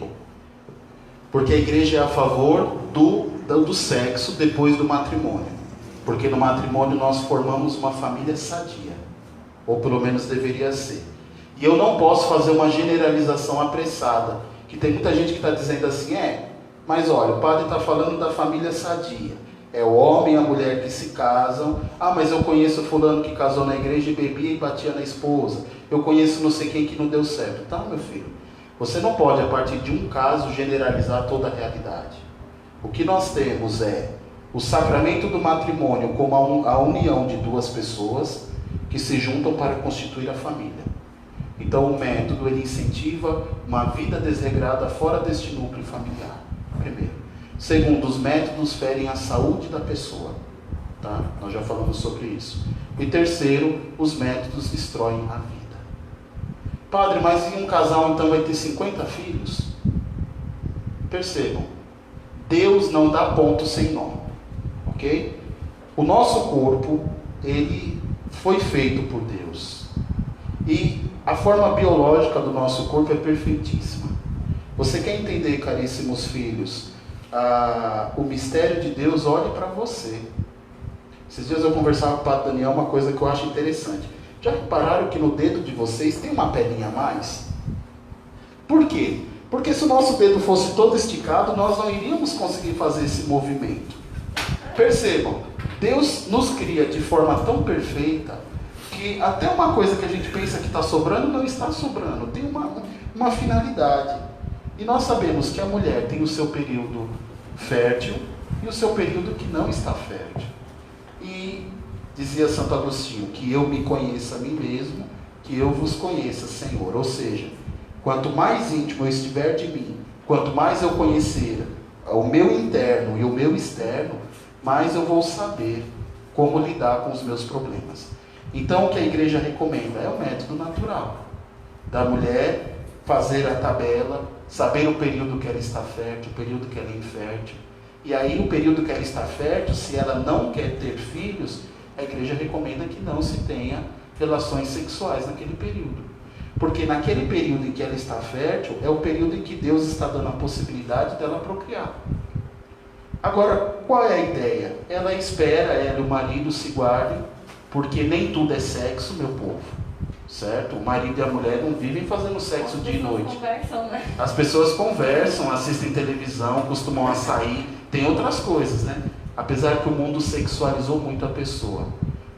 Porque a igreja é a favor do sexo depois do matrimônio. Porque no matrimônio nós formamos uma família sadia, ou pelo menos deveria ser. E eu não posso fazer uma generalização apressada, que tem muita gente que está dizendo assim, mas olha, o padre está falando da família sadia. É o homem e a mulher que se casam. Mas eu conheço fulano que casou na igreja e bebia e batia na esposa. Eu conheço não sei quem que não deu certo. Tá, meu filho? Você não pode, a partir de um caso, generalizar toda a realidade. O que nós temos é o sacramento do matrimônio como a união de 2 pessoas que se juntam para constituir a família. Então o método ele incentiva uma vida desregrada fora deste núcleo familiar. Primeiro. Segundo, os métodos ferem a saúde da pessoa. Tá? Nós já falamos sobre isso. E terceiro, os métodos destroem a vida. Padre, mas em um casal então vai ter 50 filhos? Percebam, Deus não dá ponto sem nó. Ok? O nosso corpo, ele foi feito por Deus. E a forma biológica do nosso corpo é perfeitíssima. Você quer entender, caríssimos filhos, o mistério de Deus? Olhe para você. Esses dias eu conversava com o Padre Daniel uma coisa que eu acho interessante. Já repararam que no dedo de vocês tem uma pedrinha a mais? Por quê? Porque se o nosso dedo fosse todo esticado, nós não iríamos conseguir fazer esse movimento. Percebam, Deus nos cria de forma tão perfeita que até uma coisa que a gente pensa que está sobrando, não está sobrando. Tem uma finalidade. E nós sabemos que a mulher tem o seu período fértil e o seu período que não está fértil. E dizia Santo Agostinho, que eu me conheça a mim mesmo, que eu vos conheça, Senhor. Ou seja, quanto mais íntimo eu estiver de mim, quanto mais eu conhecer o meu interno e o meu externo, mais eu vou saber como lidar com os meus problemas. Então, o que a igreja recomenda é o método natural. Da mulher fazer a tabela, saber o período que ela está fértil, o período que ela é infértil. E aí, o período que ela está fértil, se ela não quer ter filhos, a igreja recomenda que não se tenha relações sexuais naquele período. Porque naquele período em que ela está fértil, é o período em que Deus está dando a possibilidade dela procriar. Agora, qual é a ideia? Ela espera, ela e o marido se guardem, porque nem tudo é sexo, meu povo. Certo? O marido e a mulher não vivem fazendo sexo dia e noite. Conversam, né? As pessoas conversam, assistem televisão, costumam a sair, tem outras coisas, né? Apesar que o mundo sexualizou muito a pessoa,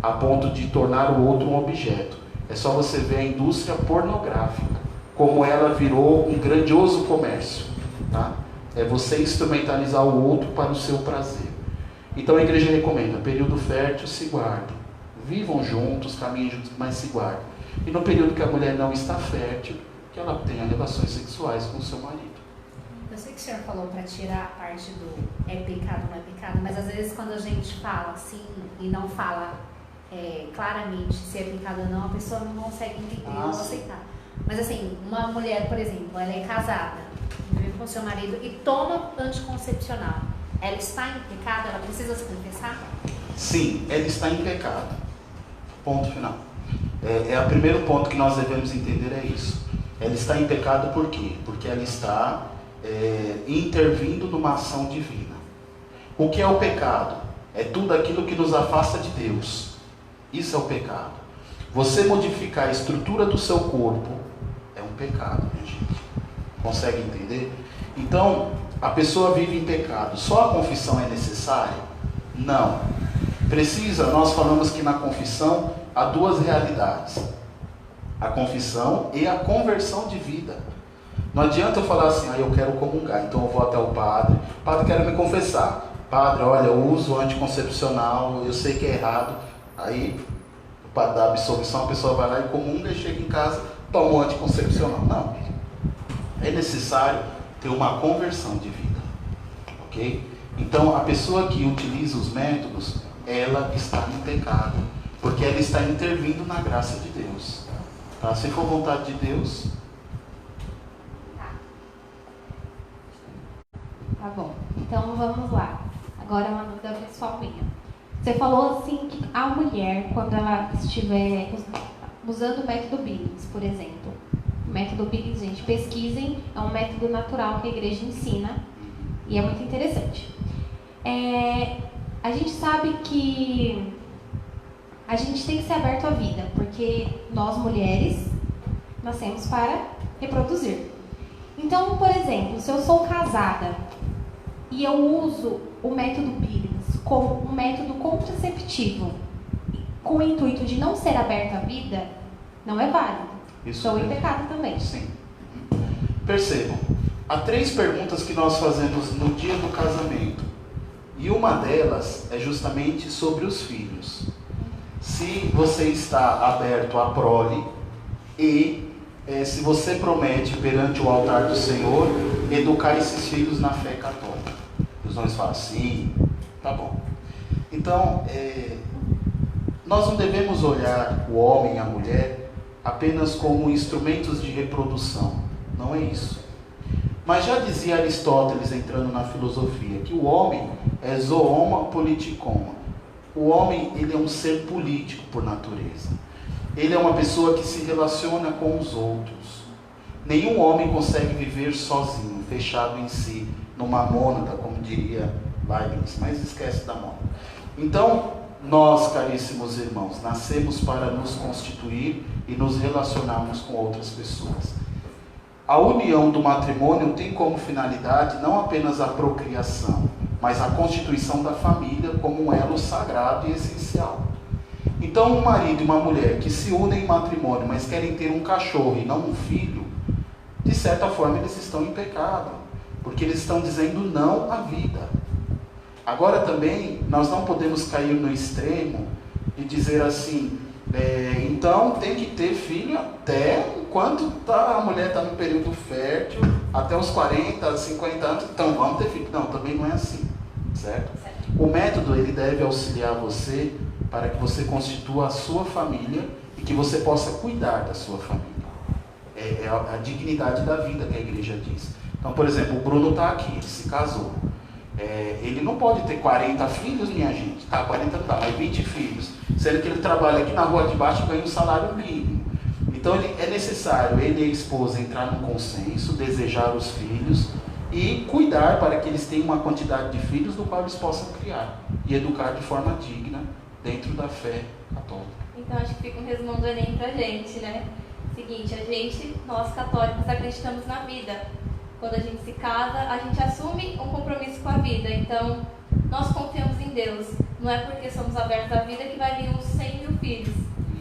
a ponto de tornar o outro um objeto. É só você ver a indústria pornográfica, como ela virou um grandioso comércio, tá? É você instrumentalizar o outro para o seu prazer. Então a igreja recomenda, período fértil, se guardem. Vivam juntos, caminhem juntos, mas se guardem. E no período que a mulher não está fértil, que ela tenha relações sexuais com o seu marido. Eu sei que o senhor falou para tirar a parte do é pecado, não é pecado, mas às vezes quando a gente fala assim e não fala claramente se é pecado ou não, a pessoa não consegue entender ou aceitar. Mas assim, uma mulher, por exemplo, ela é casada, vive com seu marido e toma anticoncepcional. Ela está em pecado? Ela precisa se confessar? Sim, ela está em pecado. Ponto final. O primeiro ponto que nós devemos entender é isso. Ela está em pecado por quê? Porque ela está intervindo numa ação divina. O que é o pecado? É tudo aquilo que nos afasta de Deus. Isso é o pecado. Você modificar a estrutura do seu corpo é um pecado, minha gente. Consegue entender? Então, a pessoa vive em pecado. Só a confissão é necessária? Não. Precisa, nós falamos que na confissão há duas realidades. A confissão e a conversão de vida. Não adianta eu falar assim, eu quero comungar, então eu vou até o padre. Padre, quero me confessar. Padre, olha, eu uso anticoncepcional, eu sei que é errado. Aí, o padre dá absolvição, a pessoa vai lá e comunga e chega em casa, toma o anticoncepcional. Não. É necessário ter uma conversão de vida. Ok? Então, a pessoa que utiliza os métodos, ela está em pecado. Porque ela está intervindo na graça de Deus. Tá? Se for vontade de Deus... Tá bom, então vamos lá. Agora uma dúvida pessoal minha. Você falou assim que a mulher, quando ela estiver usando o método Billings, por exemplo. O método Billings, gente, pesquisem, é um método natural que a igreja ensina e é muito interessante. A gente sabe que a gente tem que ser aberto à vida, porque nós mulheres nascemos para reproduzir. Então, por exemplo, se eu sou casada e eu uso o método Billings como um método contraceptivo com o intuito de não ser aberto à vida, não é válido. Estou em pecado também. Sim. Percebam, há 3 perguntas que nós fazemos no dia do casamento. E uma delas é justamente sobre os filhos. Se você está aberto à prole e se você promete perante o altar do Senhor educar esses filhos na fé católica. Os homens falam, sim, tá bom. Então, nós não devemos olhar o homem e a mulher apenas como instrumentos de reprodução. Não é isso. Mas já dizia Aristóteles, entrando na filosofia, que o homem é zooma politikoma. O homem, ele é um ser político por natureza. Ele é uma pessoa que se relaciona com os outros. Nenhum homem consegue viver sozinho, fechado em si, numa mônada, como diria Leibniz, mas esquece da mônada. Então, nós, caríssimos irmãos, nascemos para nos constituir e nos relacionarmos com outras pessoas. A união do matrimônio tem como finalidade não apenas a procriação, mas a constituição da família como um elo sagrado e essencial. Então, um marido e uma mulher que se unem em matrimônio, mas querem ter um cachorro e não um filho, de certa forma eles estão em pecado, porque eles estão dizendo não à vida. Agora também, nós não podemos cair no extremo e dizer assim, então tem que ter filho até enquanto a mulher está no período fértil, até os 40, 50 anos, então vamos ter filho. Não, também não é assim, certo? O método, ele deve auxiliar você para que você constitua a sua família e que você possa cuidar da sua família. É a dignidade da vida que a igreja diz. Então, por exemplo, o Bruno está aqui, ele se casou. Ele não pode ter 40 filhos, minha gente. 40 não dá, mas 20 filhos. Sendo que ele trabalha aqui na rua de baixo e ganha um salário mínimo. Então, é necessário ele e a esposa entrar num consenso, desejar os filhos e cuidar para que eles tenham uma quantidade de filhos do qual eles possam criar e educar de forma digna dentro da fé católica. Então, acho que fica um resumo do Enem pra gente, né? Seguinte, nós católicos acreditamos na vida. Quando a gente se casa, a gente assume um compromisso com a vida. Então, nós confiamos em Deus. Não é porque somos abertos à vida que vai vir uns 100 mil filhos.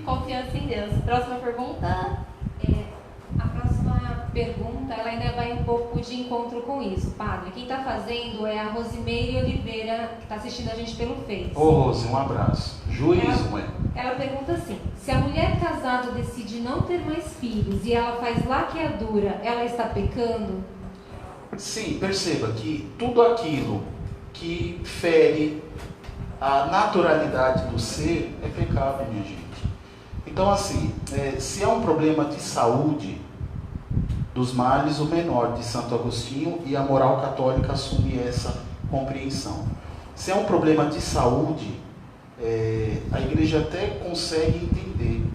Confiança em Deus. Próxima pergunta. A próxima pergunta, ela ainda vai um pouco de encontro com isso, padre. Quem está fazendo é a Rosimeire Oliveira, que está assistindo a gente pelo Face. Ô Rose, um abraço. Juízo, mãe. Ela pergunta assim: se a mulher casada decide não ter mais filhos e ela faz laqueadura, ela está pecando? Sim, perceba que tudo aquilo que fere a naturalidade do ser é pecado, minha gente. Então, assim, se é um problema de saúde, dos males o menor, de Santo Agostinho, e a moral católica assume essa compreensão. Se é um problema de saúde, a igreja até consegue entender.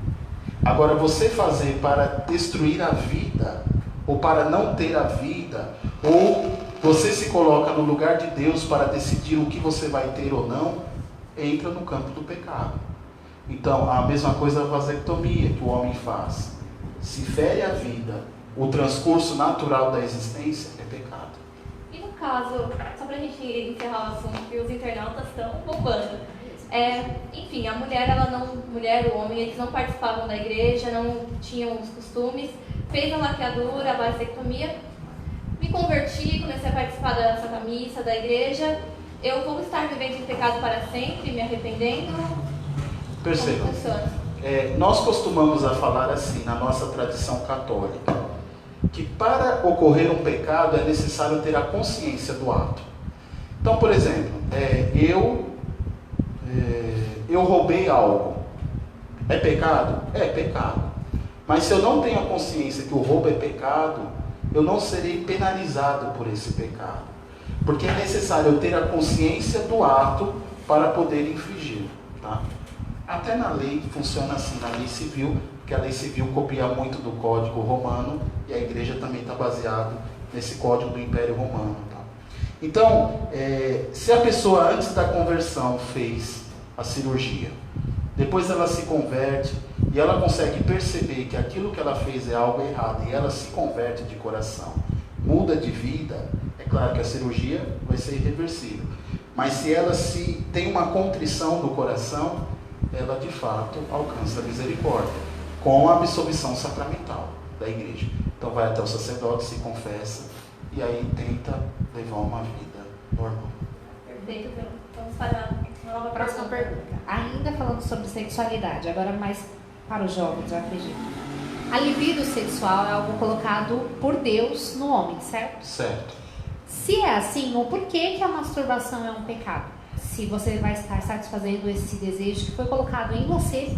Agora, você fazer para destruir a vida, ou para não ter a vida, ou você se coloca no lugar de Deus para decidir o que você vai ter ou não, entra no campo do pecado. Então, a mesma coisa a vasectomia que o homem faz. Se fere a vida, o transcurso natural da existência é pecado. E no caso, só pra gente encerrar o assunto, que os internautas estão bombando. Enfim, a mulher, o homem, eles não participavam da igreja, não tinham os costumes, fez a laqueadura, a vasectomia, me converti, comecei a participar da Santa Missa, da igreja. Eu vou estar vivendo em pecado para sempre, me arrependendo? Perceba, nós costumamos a falar assim, na nossa tradição católica, que para ocorrer um pecado é necessário ter a consciência do ato. Então, por exemplo, eu roubei algo. É pecado? É pecado. Mas se eu não tenho a consciência que o roubo é pecado, eu não serei penalizado por esse pecado. Porque é necessário eu ter a consciência do ato para poder infringir. Tá? Até na lei funciona assim, na lei civil, porque a lei civil copia muito do Código Romano e a igreja também está baseada nesse Código do Império Romano. Tá? Então, se a pessoa antes da conversão fez a cirurgia, depois ela se converte e ela consegue perceber que aquilo que ela fez é algo errado e ela se converte de coração, muda de vida, é claro que a cirurgia vai ser irreversível. Mas se ela tem uma contrição do coração, ela de fato alcança a misericórdia, com a absolvição sacramental da igreja. Então vai até o sacerdote, se confessa, e aí tenta levar uma vida normal. Perfeito, vamos para a nova Próxima pergunta. Ainda falando sobre sexualidade, agora mais para os jovens, eu acredito. A libido sexual é algo colocado por Deus no homem, certo? Certo. Se é assim, o porquê que a masturbação é um pecado? Se você vai estar satisfazendo esse desejo que foi colocado em você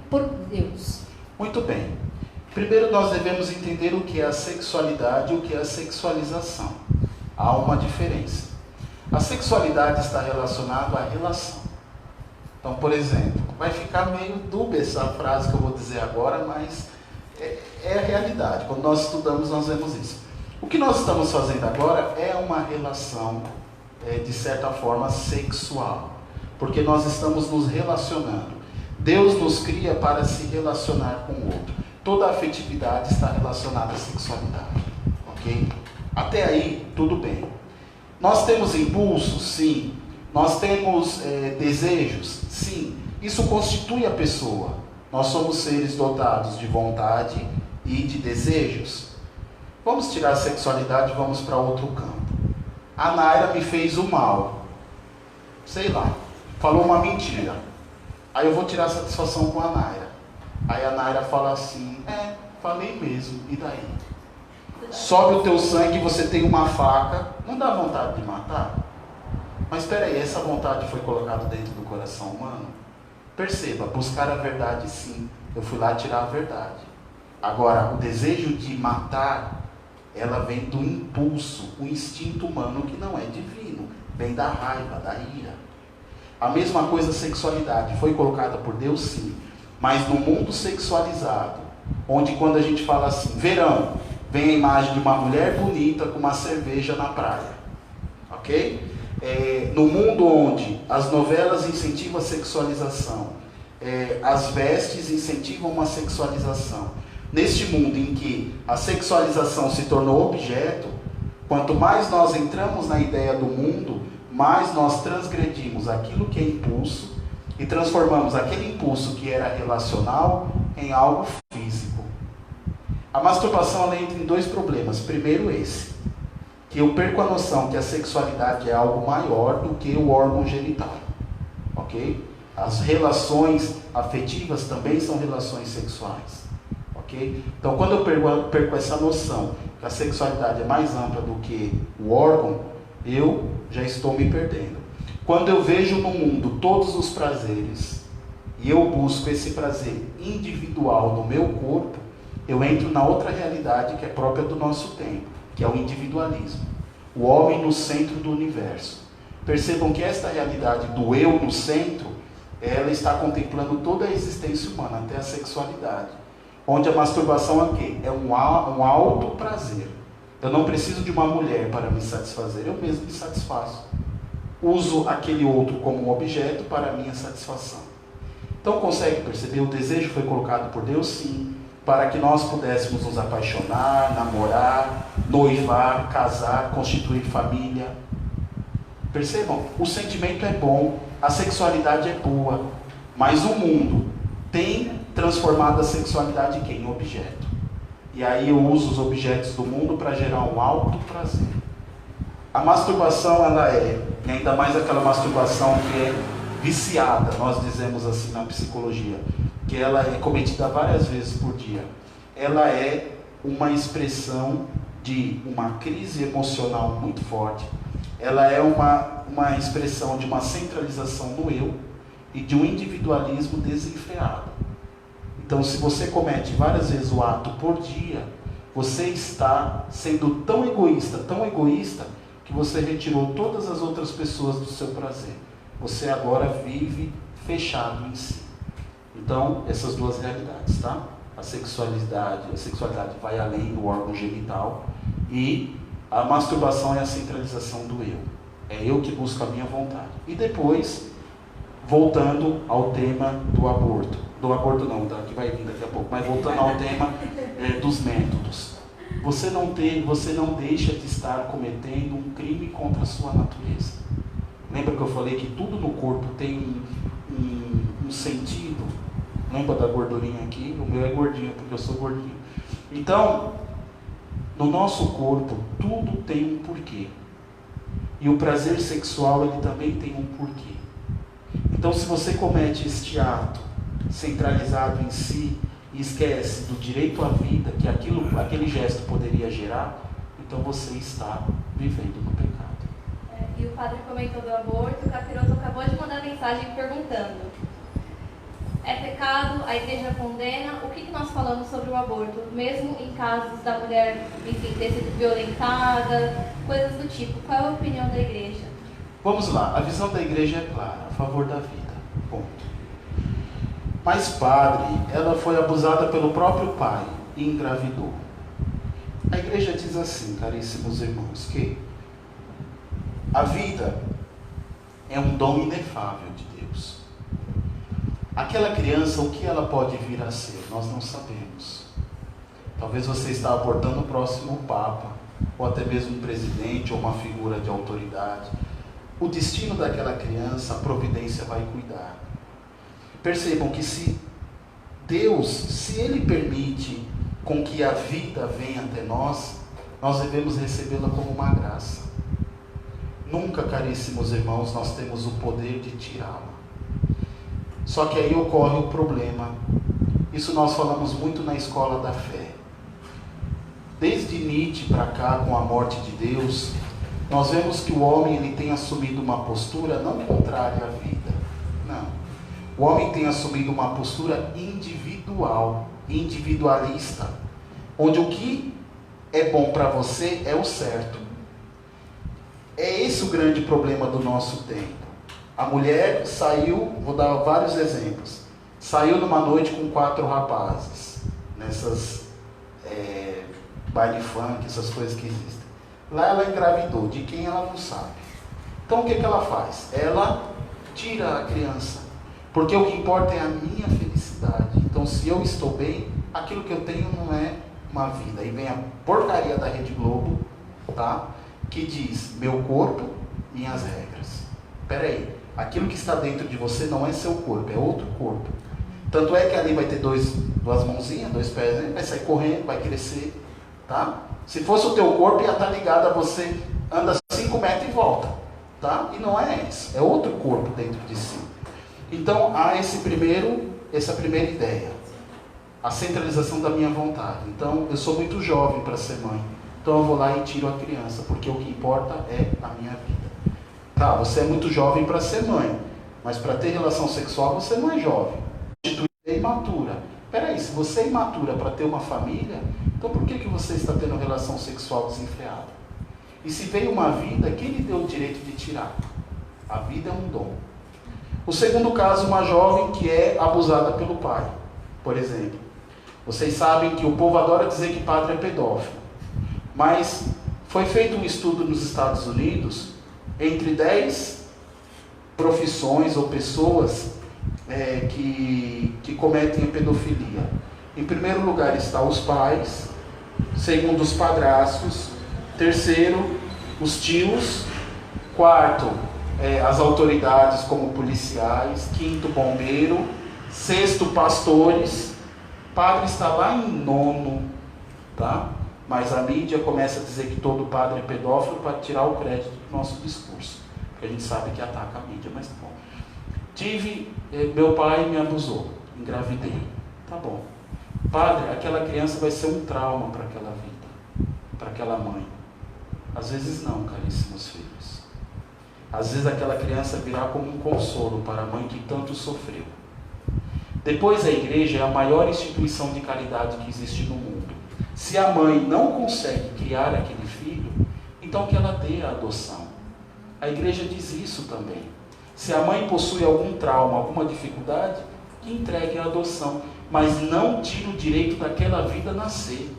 por Deus. Muito bem. Primeiro nós devemos entender o que é a sexualidade e o que é a sexualização. Há uma diferença. A sexualidade está relacionada à relação. Então, por exemplo, vai ficar meio dúbia essa frase que eu vou dizer agora, mas é a realidade. Quando nós estudamos, nós vemos isso. O que nós estamos fazendo agora é uma relação, de certa forma, sexual. Porque nós estamos nos relacionando. Deus nos cria para se relacionar com o outro. Toda afetividade está relacionada à sexualidade. Ok? Até aí, tudo bem. Nós temos impulsos? Sim. Nós temos desejos? Sim. Isso constitui a pessoa. Nós somos seres dotados de vontade e de desejos. Vamos tirar a sexualidade e vamos para outro campo. A Naira me fez o mal. Sei lá. Falou uma mentira. Aí eu vou tirar satisfação com a Naira. Aí a Naira fala assim, falei mesmo, e daí? Sobe o teu sangue e você tem uma faca, não dá vontade de matar? Mas espera aí, essa vontade foi colocada dentro do coração humano? Perceba, buscar a verdade sim, eu fui lá tirar a verdade. Agora, o desejo de matar, ela vem do impulso, o instinto humano que não é divino, vem da raiva, da ira. A mesma coisa a sexualidade, foi colocada por Deus sim, mas no mundo sexualizado, onde quando a gente fala assim, verão, vem a imagem de uma mulher bonita com uma cerveja na praia, ok? No mundo onde as novelas incentivam a sexualização, as vestes incentivam uma sexualização, neste mundo em que a sexualização se tornou objeto, quanto mais nós entramos na ideia do mundo, mais nós transgredimos aquilo que é impulso e transformamos aquele impulso que era relacional em algo físico. A masturbação ela entra em dois problemas. Primeiro esse, que eu perco a noção que a sexualidade é algo maior do que o órgão genital. Ok? As relações afetivas também são relações sexuais. Ok? Então quando eu perco essa noção que a sexualidade é mais ampla do que o órgão, eu já estou me perdendo. Quando eu vejo no mundo todos os prazeres e eu busco esse prazer individual no meu corpo, eu entro na outra realidade que é própria do nosso tempo, que é o individualismo. O homem no centro do universo. Percebam que esta realidade do eu no centro, ela está contemplando toda a existência humana, até a sexualidade. Onde a masturbação é o quê? É um alto prazer. Eu não preciso de uma mulher para me satisfazer, eu mesmo me satisfaço. Uso aquele outro como um objeto para a minha satisfação. Então consegue perceber? O desejo foi colocado por Deus sim, para que nós pudéssemos nos apaixonar, namorar, noivar, casar, constituir família. Percebam? O sentimento é bom, a sexualidade é boa, mas o mundo tem transformado a sexualidade em quê? Em objeto. E aí eu uso os objetos do mundo para gerar um alto prazer. A masturbação, ela é, e ainda mais aquela masturbação que é viciada, nós dizemos assim na psicologia, que ela é cometida várias vezes por dia. Ela é uma expressão de uma crise emocional muito forte. Ela é uma expressão de uma centralização no eu e de um individualismo desenfreado. Então, se você comete várias vezes o ato por dia, você está sendo tão egoísta, que você retirou todas as outras pessoas do seu prazer. Você agora vive fechado em si. Então, essas duas realidades, tá? A sexualidade vai além do órgão genital e a masturbação é a centralização do eu. É eu que busco a minha vontade. E depois, voltando ao tema do aborto. Do aborto não, que vai vir daqui a pouco. Mas voltando ao tema dos métodos. Você não deixa de estar cometendo um crime contra a sua natureza. Lembra que eu falei que tudo no corpo tem um sentido? Lembra da gordurinha aqui? O meu é gordinho, porque eu sou gordinho. Então, no nosso corpo, tudo tem um porquê. E o prazer sexual, ele também tem um porquê. Então, se você comete este ato centralizado em si e esquece do direito à vida que aquele gesto poderia gerar, então você está vivendo no pecado. E o padre comentou do aborto, o Capiroto acabou de mandar mensagem perguntando: é pecado, a igreja condena, o que nós falamos sobre o aborto? Mesmo em casos da mulher, enfim, ter sido violentada, coisas do tipo. Qual é a opinião da igreja? Vamos lá, a visão da igreja é clara, a favor da vida, ponto. Mas padre, ela foi abusada pelo próprio pai e engravidou. A igreja diz assim, caríssimos irmãos, que a vida é um dom inefável de Deus. Aquela criança, o que ela pode vir a ser? Nós não sabemos. Talvez você está abortando o próximo Papa, ou até mesmo um presidente ou uma figura de autoridade. O destino daquela criança, a providência vai cuidar. Percebam que se Deus, se Ele permite com que a vida venha até nós, nós devemos recebê-la como uma graça. Nunca, caríssimos irmãos, nós temos o poder de tirá-la. Só que aí ocorre o problema. Isso nós falamos muito na escola da fé. Desde Nietzsche para cá, com a morte de Deus, nós vemos que o homem ele tem assumido uma postura não contrária à vida. Não. O homem tem assumido uma postura individual, individualista, onde o que é bom para você é o certo. É esse o grande problema do nosso tempo. A mulher saiu, vou dar vários exemplos, saiu numa noite com 4 rapazes, nessas baile funk, essas coisas que existem. Lá ela engravidou, de quem ela não sabe. Então o que ela faz? Ela tira a criança, porque o que importa é a minha felicidade. Então se eu estou bem, aquilo que eu tenho não é uma vida. Aí vem a porcaria da Rede Globo, tá? Que diz, meu corpo, minhas regras. Espera aí, aquilo que está dentro de você não é seu corpo, é outro corpo. Tanto é que ali vai ter duas mãozinhas, 2 pés, né? Vai sair correndo, vai crescer, tá? Se fosse o teu corpo, ia estar ligado a você, anda 5 metros e volta, tá? E não é isso, é outro corpo dentro de si. Então, há essa primeira ideia, a centralização da minha vontade. Então, eu sou muito jovem para ser mãe, então eu vou lá e tiro a criança, porque o que importa é a minha vida. Tá, você é muito jovem para ser mãe, mas para ter relação sexual você não é jovem. É imatura. Peraí, se você é imatura para ter uma família, então por que você está tendo relação sexual desenfreada? E se veio uma vida, quem lhe deu o direito de tirar? A vida é um dom. O segundo caso, uma jovem que é abusada pelo pai, por exemplo. Vocês sabem que o povo adora dizer que padre é pedófilo, mas foi feito um estudo nos Estados Unidos, entre 10 profissões ou pessoas que cometem a pedofilia. Em primeiro lugar está os pais, segundo os padrastos, terceiro os tios, quarto as autoridades como policiais, quinto bombeiro, sexto pastores, padre está lá em 9º, tá? Mas a mídia começa a dizer que todo padre é pedófilo para tirar o crédito do nosso discurso, porque a gente sabe que ataca a mídia, mas tá bom. Meu pai me abusou, engravidei, tá bom. Padre, aquela criança vai ser um trauma para aquela vida, para aquela mãe. Às vezes não, caríssimos filhos. Às vezes aquela criança virá como um consolo para a mãe que tanto sofreu. Depois a igreja é a maior instituição de caridade que existe no mundo. Se a mãe não consegue criar aquele filho, então que ela dê a adoção. A igreja diz isso também. Se a mãe possui algum trauma, alguma dificuldade, que entregue a adoção. Mas não tire o direito daquela vida nascer.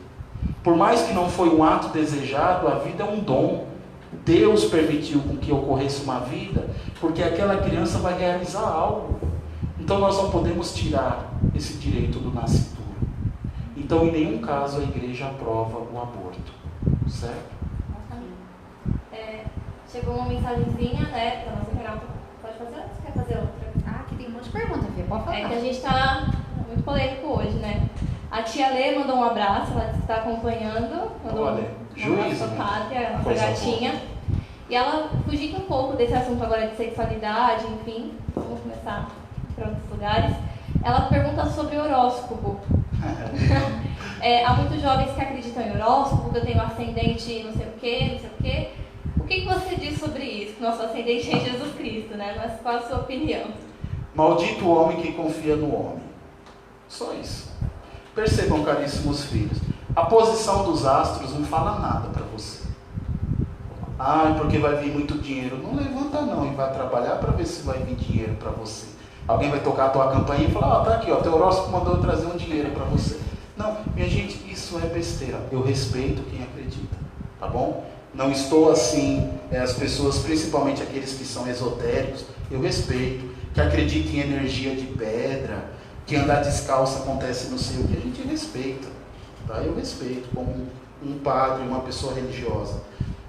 Por mais que não foi um ato desejado, a vida é um dom. Deus permitiu com que ocorresse uma vida, porque aquela criança vai realizar algo. Então nós não podemos tirar esse direito do nascituro. Então em nenhum caso a igreja aprova o aborto. Certo? Chegou uma mensagenzinha, né, para nós pegar. Pode fazer ou você quer fazer outra? Ah, aqui tem um monte de pergunta, Fê. Pode falar. É que a gente está muito polêmico hoje, né? A tia Lê mandou um abraço, ela disse que está acompanhando. Mandou Olha, um abraço juízo, para a Pátria, a nossa coisa gatinha. boa. E ela, fugindo um pouco desse assunto agora de sexualidade, enfim, vamos começar para outros lugares. Ela pergunta sobre horóscopo. Há muitos jovens que acreditam em horóscopo, que eu tenho ascendente não sei o quê, não sei o quê. O que você diz sobre isso? Nosso ascendente é Jesus Cristo, né? Mas qual a sua opinião? Maldito o homem que confia no homem. Só isso. Percebam, caríssimos filhos, a posição dos astros não fala nada para você. Porque vai vir muito dinheiro. Não levanta não e vai trabalhar para ver se vai vir dinheiro para você. Alguém vai tocar a tua campainha e falar, tá aqui, teu horóscopo mandou eu trazer um dinheiro para você. Não, minha gente, isso é besteira. Eu respeito quem acredita, tá bom? Não estou assim, as pessoas, principalmente aqueles que são esotéricos, eu respeito, que acreditam em energia de pedra, que andar descalço acontece não sei o que, a gente respeita, tá? Eu respeito como um padre, uma pessoa religiosa.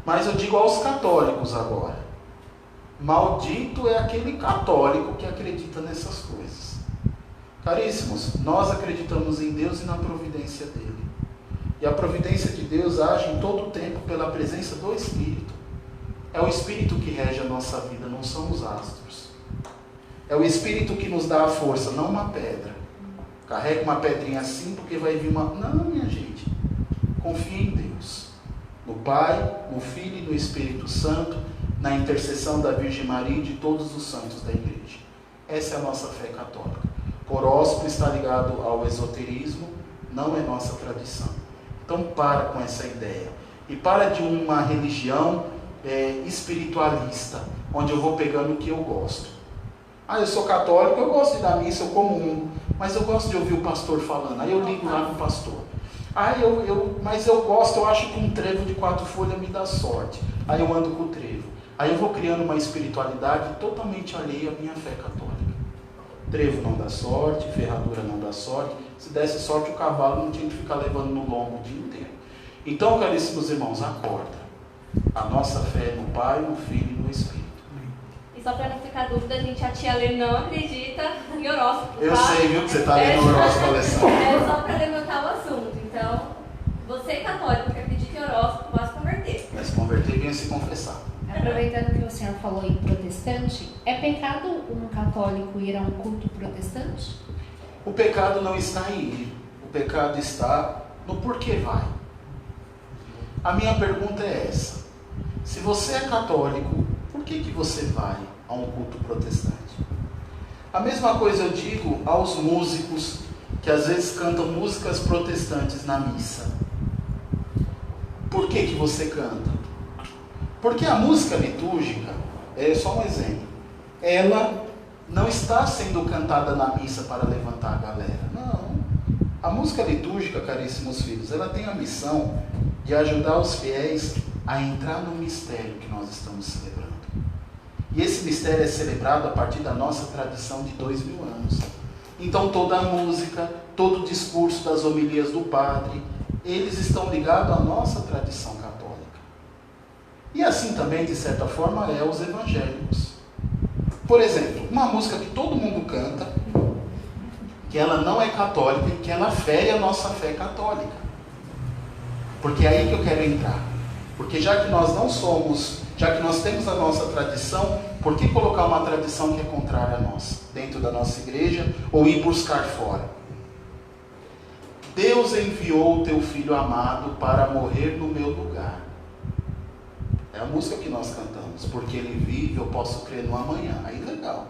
Mas eu digo aos católicos agora. Maldito é aquele católico que acredita nessas coisas. Caríssimos, nós acreditamos em Deus e na providência dele. E a providência de Deus age em todo o tempo pela presença do Espírito. É o Espírito que rege a nossa vida, não são os astros. É o Espírito que nos dá a força, não uma pedra. Carrega uma pedrinha assim porque vai vir uma... Não, minha gente. Confie em Deus. No Pai, no Filho e no Espírito Santo, na intercessão da Virgem Maria e de todos os santos da Igreja. Essa é a nossa fé católica. O horóscopo está ligado ao esoterismo, não é nossa tradição. Então para com essa ideia. E para de uma religião espiritualista, onde eu vou pegando o que eu gosto. Eu sou católico, eu gosto de dar missa, eu comungo, mas eu gosto de ouvir o pastor falando. Aí eu ligo lá no pastor. Mas eu gosto, eu acho que um trevo de 4 folhas me dá sorte. Aí eu ando com o trevo. Aí eu vou criando uma espiritualidade totalmente alheia à minha fé católica. Trevo não dá sorte, ferradura não dá sorte. Se desse sorte, o cavalo não tinha que ficar levando no lombo o dia inteiro. Então, caríssimos irmãos, acorda. A nossa fé é no Pai, no Filho e no Espírito. E só para não ficar dúvida, gente, a tia Lê não acredita em horóscopo. Eu sei, viu, que você está lendo o horóscopo, Alessandra. É só para levantar o assunto. Então, você católico que acredita em horóscopo, vai se converter. Vai se converter e venha se confessar. Aproveitando que o senhor falou em protestante, é pecado um católico ir a um culto protestante? O pecado não está em ir. O pecado está no porquê vai. A minha pergunta é essa. Se você é católico, por que você vai a um culto protestante? A mesma coisa eu digo aos músicos que às vezes cantam músicas protestantes na missa. Por que você canta? Porque a música litúrgica, é só um exemplo, ela não está sendo cantada na missa para levantar a galera. Não. A música litúrgica, caríssimos filhos, ela tem a missão de ajudar os fiéis a entrar no mistério que nós estamos celebrando. E esse mistério é celebrado a partir da nossa tradição de 2000 anos. Então toda a música, todo o discurso das homilias do padre, eles estão ligados à nossa tradição católica. E assim também, de certa forma, é os evangélicos. Por exemplo, uma música que todo mundo canta, que ela não é católica e que ela fere a nossa fé católica. Porque é aí que eu quero entrar. Porque já que nós não somos, já que nós temos a nossa tradição, por que colocar uma tradição que é contrária à nossa, dentro da nossa igreja, ou ir buscar fora? Deus enviou o teu Filho amado para morrer no meu lugar. É a música que nós cantamos. Porque Ele vive, eu posso crer no amanhã. Aí legal.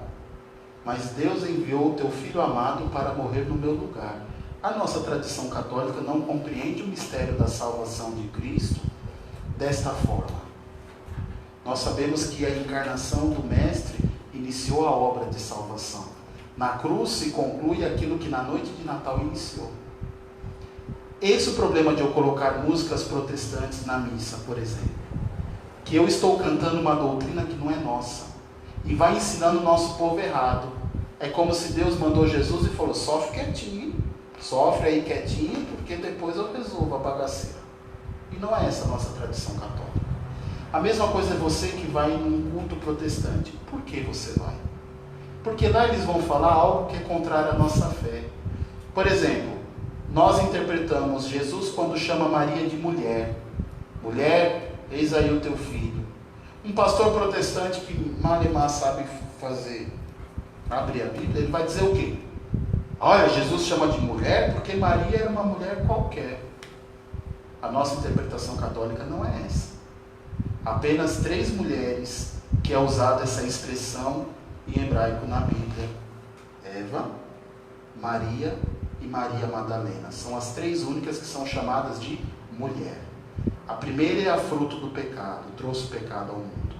Mas Deus enviou o teu Filho amado para morrer no meu lugar. A nossa tradição católica não compreende o mistério da salvação de Cristo desta forma. Nós sabemos que a encarnação do Mestre iniciou a obra de salvação. Na cruz se conclui aquilo que na noite de Natal iniciou. Esse é o problema de eu colocar músicas protestantes na missa, por exemplo. Que eu estou cantando uma doutrina que não é nossa. E vai ensinando o nosso povo errado. É como se Deus mandou Jesus e falou, sofre quietinho. Sofre aí quietinho, porque depois eu resolvo a bagaceira. E não é essa a nossa tradição católica. A mesma coisa é você que vai num culto protestante. Por que você vai? Porque lá eles vão falar algo que é contrário à nossa fé. Por exemplo, nós interpretamos Jesus quando chama Maria de mulher. Mulher, eis aí o teu filho. Um pastor protestante que malemar sabe fazer, abrir a Bíblia, ele vai dizer o quê? Olha, Jesus chama de mulher porque Maria era uma mulher qualquer. A nossa interpretação católica não é essa. Apenas 3 mulheres que é usada essa expressão em hebraico na Bíblia. Eva, Maria e Maria Madalena. São as 3 únicas que são chamadas de mulher. A primeira é a fruto do pecado, trouxe o pecado ao mundo.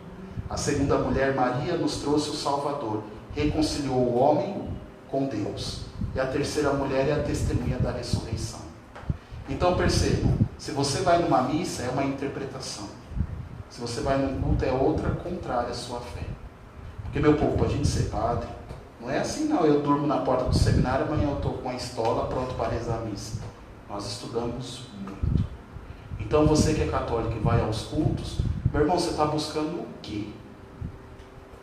A segunda mulher, Maria, nos trouxe o Salvador, reconciliou o homem com Deus. E a terceira mulher é a testemunha da ressurreição. Então percebam, se você vai numa missa é uma interpretação. Se você vai num culto é outra contrária à sua fé. Porque meu povo, para a gente ser padre, não é assim não, eu durmo na porta do seminário, amanhã eu estou com a estola pronto para rezar a missa. Nós estudamos muito. Então você que é católico e vai aos cultos, meu irmão, você está buscando o quê?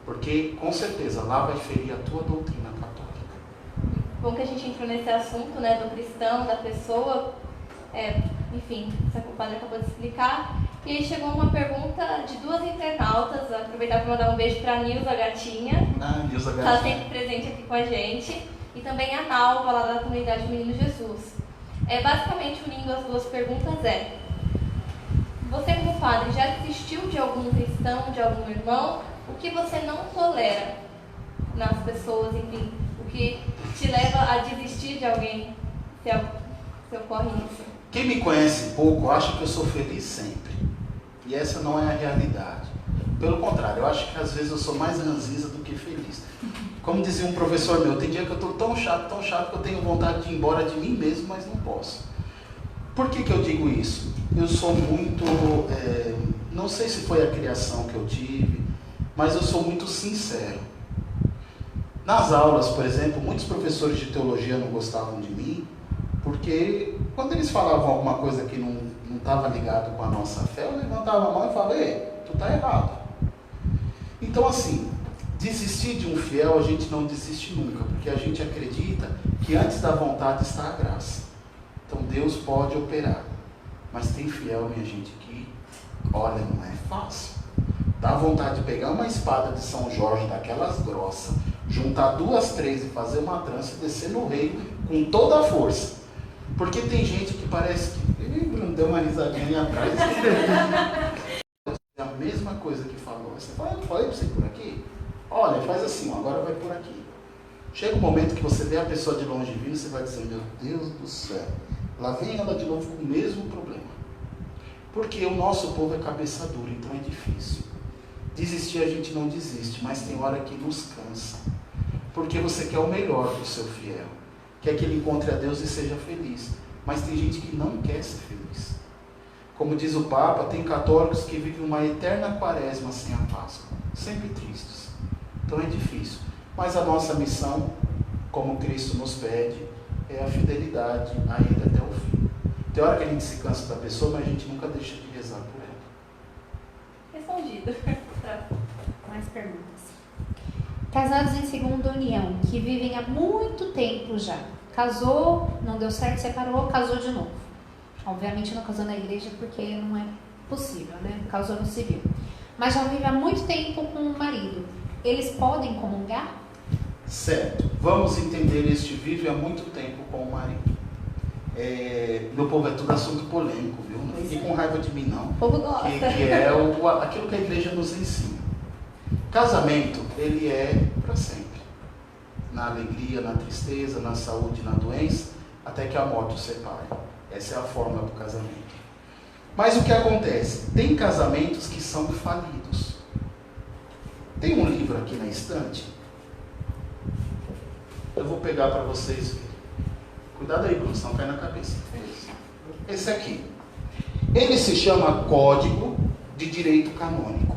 Porque com certeza lá vai ferir a tua doutrina católica. Bom que a gente entrou nesse assunto, né, do cristão, da pessoa, enfim, isso que o padre acabou de explicar. E aí chegou uma pergunta de duas internautas, vou aproveitar para mandar um beijo para a Nilza Gatinha, Nilza que ela Gatinha. sempre presente aqui com a gente, e também a Nalva, lá da comunidade Menino Jesus. Basicamente, unindo as duas perguntas você como padre já desistiu de algum cristão, de algum irmão? O que você não tolera nas pessoas, enfim, o que te leva a desistir de alguém, se ocorre isso? Quem me conhece pouco acha que eu sou feliz sempre. E essa não é a realidade. Pelo contrário, eu acho que às vezes eu sou mais ranzinza do que feliz. Como dizia um professor meu, tem dia que eu estou tão chato que eu tenho vontade de ir embora de mim mesmo, mas não posso. Por que eu digo isso? Eu sou muito, não sei se foi a criação que eu tive, mas eu sou muito sincero. Nas aulas, por exemplo, muitos professores de teologia não gostavam de mim, porque quando eles falavam alguma coisa que não estava ligado com a nossa fé, eu levantava a mão e falava: ei, tu está errado. Então assim, desistir de um fiel a gente não desiste nunca, porque a gente acredita que antes da vontade está a graça. Então Deus pode operar, mas tem fiel, minha gente, que, olha, não é fácil. Dá vontade de pegar uma espada de São Jorge, daquelas grossas, juntar 2, 3 e fazer uma trança e descer no rei com toda a força. Porque tem gente que parece que... Bruno deu uma risadinha ali atrás. É a mesma coisa que falou. Você fala: eu falei para você por aqui? Olha, faz assim, agora vai por aqui. Chega um momento que você vê a pessoa de longe vindo e você vai dizer: meu Deus do céu, lá vem ela de novo com o mesmo problema. Porque o nosso povo é cabeça dura, então é difícil. Desistir a gente não desiste, mas tem hora que nos cansa. Porque você quer o melhor para o seu fiel. Quer que ele encontre a Deus e seja feliz. Mas tem gente que não quer ser feliz. Como diz o Papa, tem católicos que vivem uma eterna quaresma sem a Páscoa. Sempre tristes. Então é difícil. Mas a nossa missão, como Cristo nos pede, é a fidelidade a Ele até o fim. Tem hora que a gente se cansa da pessoa, mas a gente nunca deixa de rezar por ela. Respondido. Mais perguntas. Casados em segunda união, que vivem há muito tempo já. Casou, não deu certo, separou, casou de novo. Obviamente não casou na igreja porque não é possível, né? Casou no civil. Mas já vive há muito tempo com o marido. Eles podem comungar? Certo. Vamos entender este vive há muito tempo com o marido. Meu povo, é tudo assunto polêmico, viu? Não fique com raiva de mim, não. O povo gosta. Que é aquilo que a igreja nos ensina. Casamento, ele é para sempre. Na alegria, na tristeza, na saúde, na doença, até que a morte os separe. Essa é a fórmula do casamento. Mas o que acontece? Tem casamentos que são falidos. Tem um livro aqui na estante. Eu vou pegar para vocês verem. Cuidado aí, Bruno, senão cai na cabeça. Esse aqui. Ele se chama Código de Direito Canônico.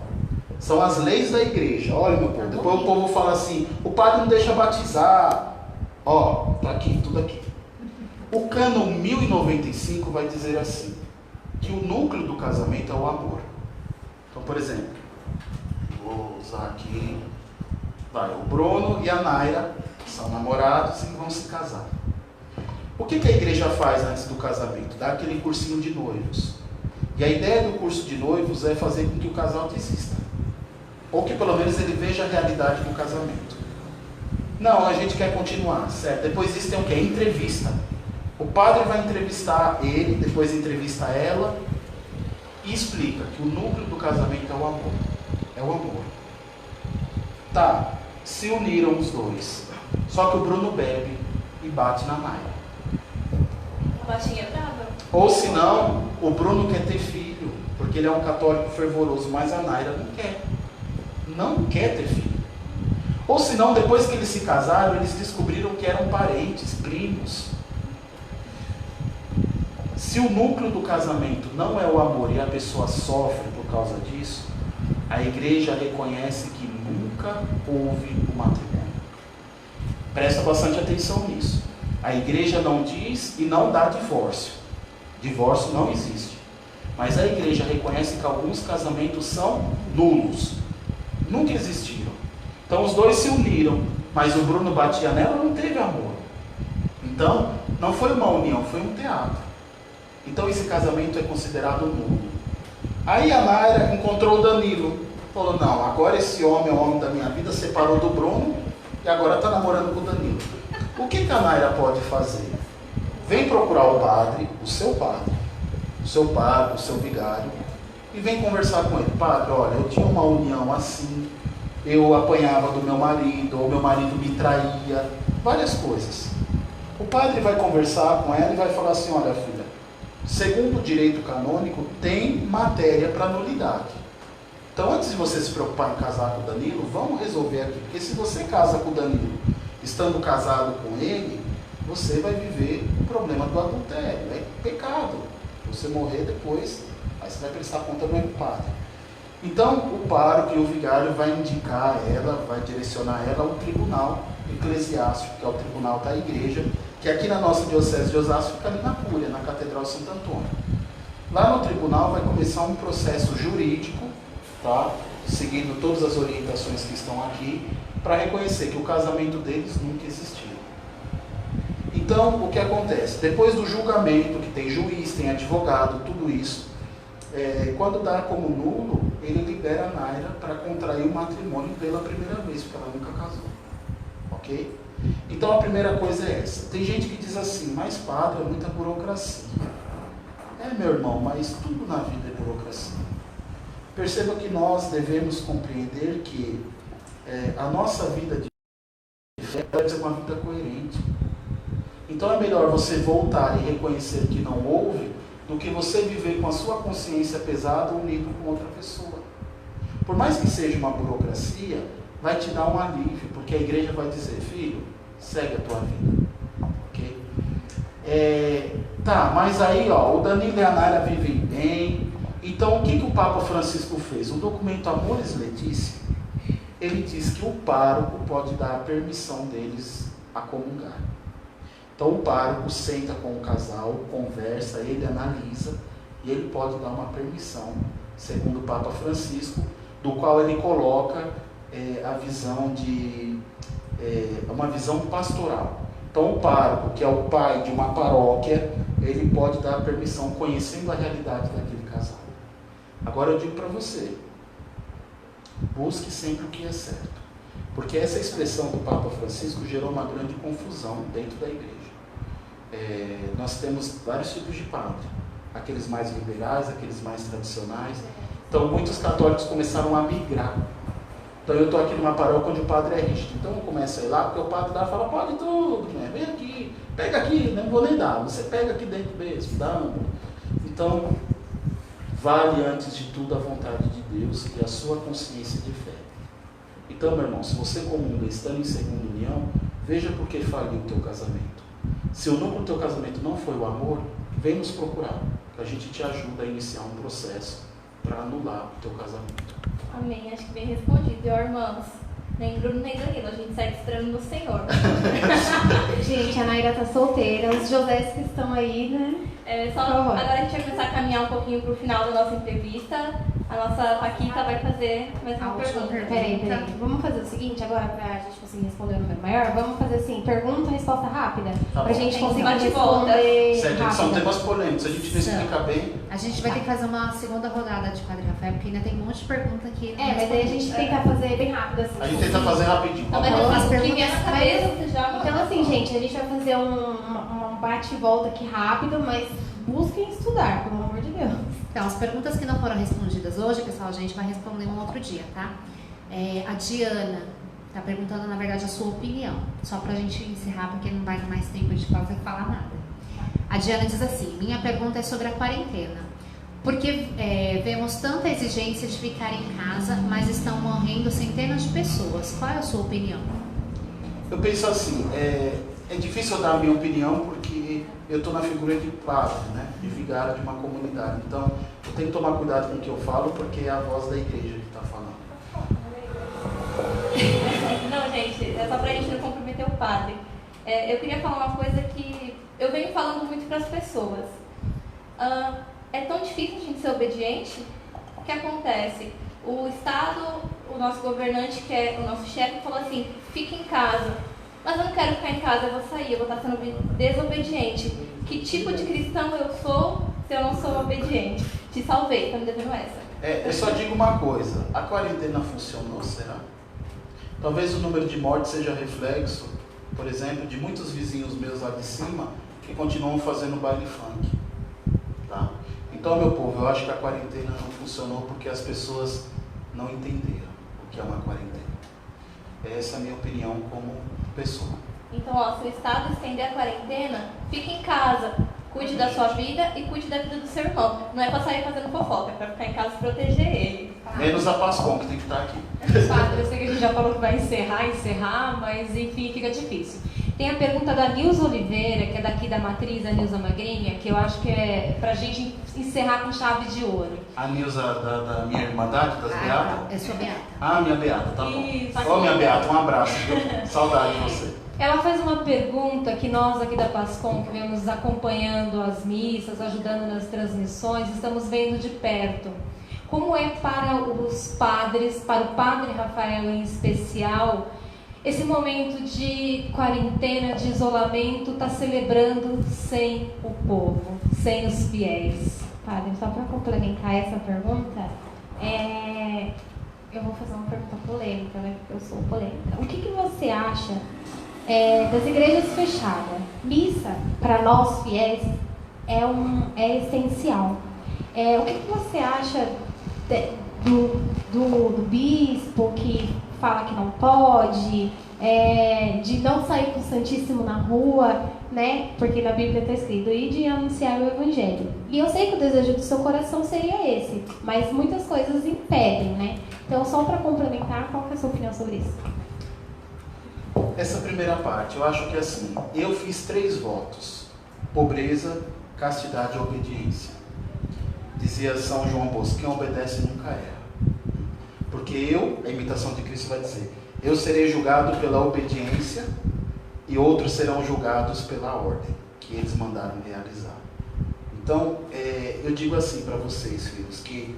São as leis da igreja. Olha, meu povo. Depois o povo fala assim: o padre não deixa batizar. Ó, tá aqui, tudo aqui. O cânon 1095 vai dizer assim: que o núcleo do casamento é o amor. Então, por exemplo, vou usar aqui. O Bruno e a Naira são namorados e vão se casar. O que a igreja faz antes do casamento? Dá aquele cursinho de noivos. E a ideia do curso de noivos é fazer com que o casal desista. Ou que pelo menos ele veja a realidade do casamento. Não, a gente quer continuar, certo? Depois disso tem o quê? Entrevista. O padre vai entrevistar ele, depois entrevista ela e explica que o núcleo do casamento é o amor. É o amor. Tá, se uniram os dois. Só que o Bruno bebe e bate na Naira. A baixinha é brava. Ou se não, o Bruno quer ter filho, porque ele é um católico fervoroso, mas a Naira não quer. Não quer ter filho. Ou se não, depois que eles se casaram, eles descobriram que eram parentes, primos. Se o núcleo do casamento não é o amor e a pessoa sofre por causa disso, a igreja reconhece que nunca houve o matrimônio. Presta bastante atenção nisso. A igreja não diz e não dá divórcio. Divórcio não existe. Mas a igreja reconhece que alguns casamentos são nulos. Nunca existiram. Então os dois se uniram, mas o Bruno batia nela, não teve amor. Então, não foi uma união, foi um teatro. Então esse casamento é considerado nulo. Aí a Naira encontrou o Danilo. Falou, não, agora esse homem é o homem da minha vida, separou do Bruno e agora está namorando com o Danilo. O que a Naira pode fazer? Vem procurar o padre, o seu vigário, e vem conversar com ele. Padre, olha, eu tinha uma união assim, eu apanhava do meu marido, ou meu marido me traía, várias coisas. O padre vai conversar com ela e vai falar assim, olha filha, segundo o direito canônico, tem matéria para nulidade. Então, antes de você se preocupar em casar com o Danilo, vamos resolver aqui. Porque se você casa com o Danilo, estando casado com ele, você vai viver o problema do adultério. É pecado. Você morrer depois, aí você vai prestar conta do meu padre. Então, o pároco e o vigário vai indicar ela, vai direcionar ela ao tribunal eclesiástico, que é o tribunal da igreja, que aqui na nossa diocese de Osasco fica ali na Cúria, na Catedral Santo Antônio. Lá no tribunal vai começar um processo jurídico, tá? Seguindo todas as orientações que estão aqui, para reconhecer que o casamento deles nunca existiu. Então, o que acontece? Depois do julgamento, que tem juiz, tem advogado, tudo isso, quando dá como nulo, ele libera a Naira para contrair o matrimônio pela primeira vez, porque ela nunca casou. Ok? Então, a primeira coisa é essa. Tem gente que diz assim, mas padre, é muita burocracia. Meu irmão, mas tudo na vida é burocracia. Perceba que nós devemos compreender que a nossa vida de fé deve ser uma vida coerente. Então é melhor você voltar e reconhecer que não houve, do que você viver com a sua consciência pesada unido com outra pessoa. Por mais que seja uma burocracia, vai te dar um alívio, porque a igreja vai dizer, filho, segue a tua vida. Ok? Mas aí, o Danilo e a Naira vivem bem. Então, o que o Papa Francisco fez? O documento Amoris Laetitia, ele diz que o pároco pode dar a permissão deles a comungar. Então, o pároco senta com o casal, conversa, ele analisa, e ele pode dar uma permissão, segundo o Papa Francisco, do qual ele coloca a visão uma visão pastoral. Então, o pároco, que é o pai de uma paróquia, ele pode dar a permissão, conhecendo a realidade daquele casal. Agora eu digo para você, busque sempre o que é certo, porque essa expressão do Papa Francisco gerou uma grande confusão dentro da igreja. Nós temos vários tipos de padre, aqueles mais liberais, aqueles mais tradicionais. Então muitos católicos começaram a migrar. Então eu estou aqui numa paróquia onde o padre é rígido, então eu começo a ir lá, porque o padre dá e fala, pode tudo, né? Vem aqui, pega aqui, não vou nem dar, você pega aqui dentro mesmo, dá. Então, vale antes de tudo a vontade de Deus e a sua consciência de fé. Então, meu irmão, se você comunga estando em segunda união, veja por que faliu o teu casamento. Se o núcleo do teu casamento não foi o amor, vem nos procurar, que a gente te ajuda a iniciar um processo para anular o teu casamento. Amém, acho que bem respondido. E, irmãos, nem Bruno nem Danilo, a gente segue esperando no Senhor. Gente, a Naira tá solteira, os Josés que estão aí, né? Agora a gente vai começar a caminhar um pouquinho para o final da nossa entrevista. A nossa Paquita vai fazer mais uma pergunta. Peraí. Vamos fazer o seguinte, agora pra gente conseguir responder um número maior, vamos fazer assim, pergunta e resposta rápida. Tá pra bom. gente conseguir Bate-volta. responder Certo, são rápido. temas polêmicos, a gente não explica bem. A gente vai ter que fazer uma segunda rodada de Padre Rafael, porque ainda tem um monte de pergunta aqui. Mas aí a gente tenta fazer bem rápido assim. A gente tenta fazer rapidinho. Não, mas Vamos eu às faço o que vier na cabeça, você já Então assim, gente, a gente vai fazer um bate e volta aqui rápido, mas busquem estudar, pelo amor de Deus. Então, as perguntas que não foram respondidas hoje, pessoal, a gente vai responder um outro dia, tá? A Diana tá perguntando, na verdade, a sua opinião. Só pra gente encerrar, porque não vai dar mais tempo de falar nada. A Diana diz assim, minha pergunta é sobre a quarentena. Porque vemos tanta exigência de ficar em casa, mas estão morrendo centenas de pessoas. Qual é a sua opinião? Eu penso assim, é difícil eu dar a minha opinião porque eu estou na figura de padre, né? De vigário de uma comunidade. Então, eu tenho que tomar cuidado com o que eu falo porque é a voz da igreja que está falando. Não, gente, é só pra gente não comprometer o padre. Eu queria falar uma coisa que eu venho falando muito para as pessoas. é tão difícil a gente ser obediente. O que acontece? O Estado, o nosso governante, que é o nosso chefe, falou assim, fique em casa. Mas eu não quero ficar em casa, eu vou sair, eu vou estar sendo desobediente. Que tipo de cristão eu sou se eu não sou obediente? Te salvei, tá me devendo essa. Eu só digo uma coisa, a quarentena funcionou, será? Talvez o número de mortes seja reflexo, por exemplo, de muitos vizinhos meus lá de cima que continuam fazendo baile funk. Tá? Então, meu povo, eu acho que a quarentena não funcionou porque as pessoas não entenderam o que é uma quarentena. Essa é a minha opinião como pessoa. Então, se o Estado estender a quarentena, fique em casa, cuide da sua vida e cuide da vida do seu irmão. Não é para sair fazendo fofoca, é para ficar em casa e proteger ele. Menos a Pascom, que tem que estar aqui. Padre, eu sei que a gente já falou que vai encerrar, mas enfim, fica difícil. Tem a pergunta da Nilza Oliveira, que é daqui da matriz, a Nilza Magrinha, que eu acho que é pra gente encerrar com chave de ouro. A Nilza da minha Irmandade, das Beatas? Eu sou Beata. Ah, minha Beata, tá bom. Isso. Ô, minha Beata, um abraço, viu? Saudade de você. Ela faz uma pergunta que nós aqui da Pascom, que vemos acompanhando as missas, ajudando nas transmissões, estamos vendo de perto. Como é para os padres, para o Padre Rafael em especial, esse momento de quarentena, de isolamento, está celebrando sem o povo, sem os fiéis? Padre, só para complementar essa pergunta, eu vou fazer uma pergunta polêmica, né? Porque eu sou polêmica. O que você acha das igrejas fechadas? Missa, para nós fiéis, é essencial. O que você acha do bispo que fala que não pode, de não sair com o Santíssimo na rua, né? Porque na Bíblia está escrito, e de anunciar o Evangelho. E eu sei que o desejo do seu coração seria esse, mas muitas coisas impedem, né? Então, só para complementar, qual que é a sua opinião sobre isso? Essa primeira parte, eu acho que é assim, eu fiz 3 votos: pobreza, castidade e obediência. Dizia São João Bosco, quem obedece nunca erra. Porque a imitação de Cristo vai dizer, eu serei julgado pela obediência e outros serão julgados pela ordem que eles mandaram realizar. Então, eu digo assim para vocês, filhos, que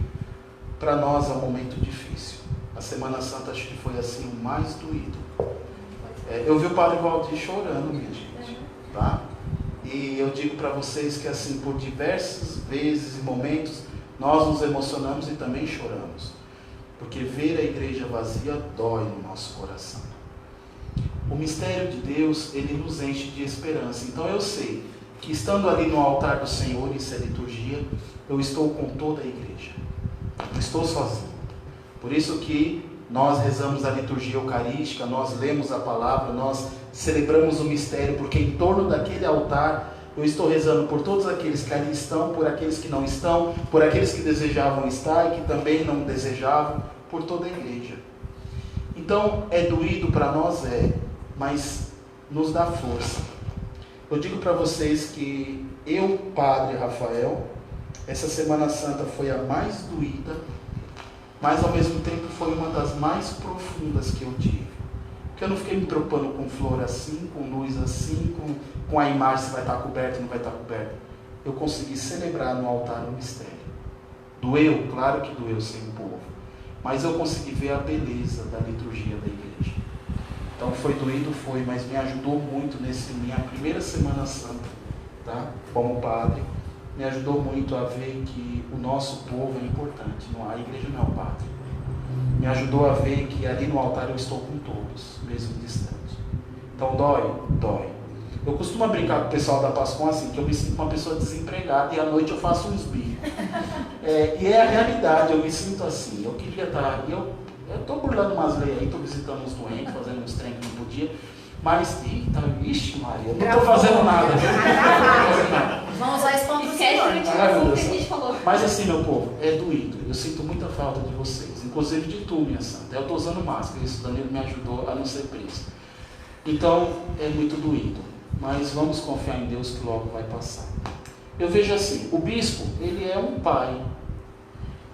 para nós é um momento difícil. A Semana Santa acho que foi assim o mais doído. Eu vi o Padre Valdir chorando, minha gente, tá? E eu digo para vocês que assim, por diversas vezes e momentos, nós nos emocionamos e também choramos. Porque ver a igreja vazia dói no nosso coração. O mistério de Deus, ele nos enche de esperança. Então eu sei que estando ali no altar do Senhor, isso é liturgia, eu estou com toda a igreja. Não estou sozinho. Por isso que nós rezamos a liturgia eucarística, nós lemos a palavra, nós celebramos o mistério, porque em torno daquele altar eu estou rezando por todos aqueles que ali estão, por aqueles que não estão, por aqueles que desejavam estar e que também não desejavam, por toda a igreja. Então, é doído para nós, mas nos dá força. Eu digo para vocês que eu, Padre Rafael, essa Semana Santa foi a mais doída, mas ao mesmo tempo foi uma das mais profundas que eu tive. Porque eu não fiquei me preocupando com flor assim, com luz assim, com a imagem se vai estar coberta ou não vai estar coberta. Eu consegui celebrar no altar o mistério. Doeu? Claro que doeu sem o povo. Mas eu consegui ver a beleza da liturgia da igreja. Então foi doído, mas me ajudou muito nessa minha primeira Semana Santa, tá? Como padre. Me ajudou muito a ver que o nosso povo é importante, a igreja não é o padre. Me ajudou a ver que ali no altar eu estou com todos, mesmo distante. Então dói. Eu costumo brincar com o pessoal da Pascom assim, que eu me sinto uma pessoa desempregada e à noite eu faço uns bicos. E é a realidade, eu me sinto assim. Eu queria estar, eu estou burlando umas leis aí, estou visitando uns doentes, fazendo uns trem que não podia. Mas, ixi Maria, eu não estou fazendo nada. Vamos usar esse ponto do Esquece Senhor. o que a gente falou. Mas assim, meu povo, é doído. Eu sinto muita falta de vocês. Inclusive de tu, minha santa. Eu estou usando máscara. Isso, Danilo me ajudou a não ser preso. Então, é muito doído. Mas vamos confiar em Deus que logo vai passar. Eu vejo assim, o bispo, ele é um pai.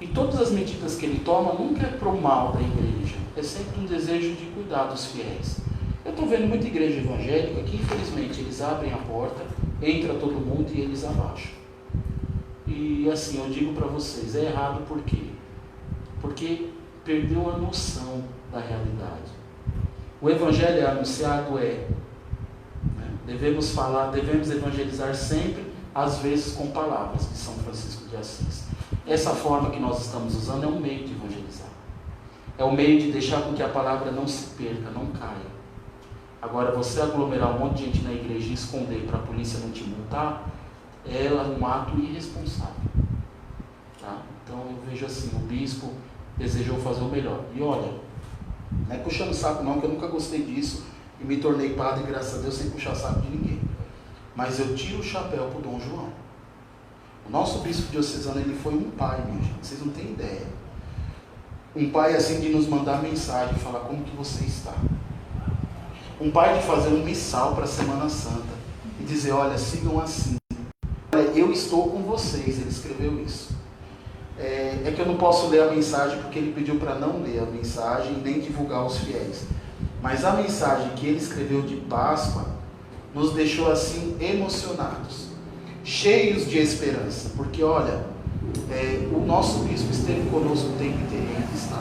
E todas as medidas que ele toma nunca é para o mal da igreja. É sempre um desejo de cuidar dos fiéis. Eu estou vendo muita igreja evangélica que, infelizmente, eles abrem a porta, entra todo mundo e eles abaixam. E assim, eu digo para vocês, é errado por quê? Porque perdeu a noção da realidade. O evangelho é anunciado, né? Devemos evangelizar sempre, às vezes com palavras, de São Francisco de Assis. Essa forma que nós estamos usando é um meio de evangelizar. É um meio de deixar com que a palavra não se perca, não caia. Agora, você aglomerar um monte de gente na igreja e esconder para a polícia não te multar, é um ato irresponsável. Tá? Então, eu vejo assim, o bispo desejou fazer o melhor. E olha, não é puxando saco não, que eu nunca gostei disso e me tornei padre, graças a Deus, sem puxar saco de ninguém. Mas eu tiro o chapéu para o Dom João. O nosso bispo diocesano, ele foi um pai, minha gente, vocês não têm ideia. Um pai assim de nos mandar mensagem, falar como que você está. Um pai de fazer um missal para a Semana Santa e dizer, olha, sigam assim. Eu estou com vocês, ele escreveu isso. É que eu não posso ler a mensagem porque ele pediu para não ler a mensagem e nem divulgar aos fiéis. Mas a mensagem que ele escreveu de Páscoa nos deixou assim emocionados, cheios de esperança, porque olha, o nosso bispo esteve conosco o tempo inteiro e está.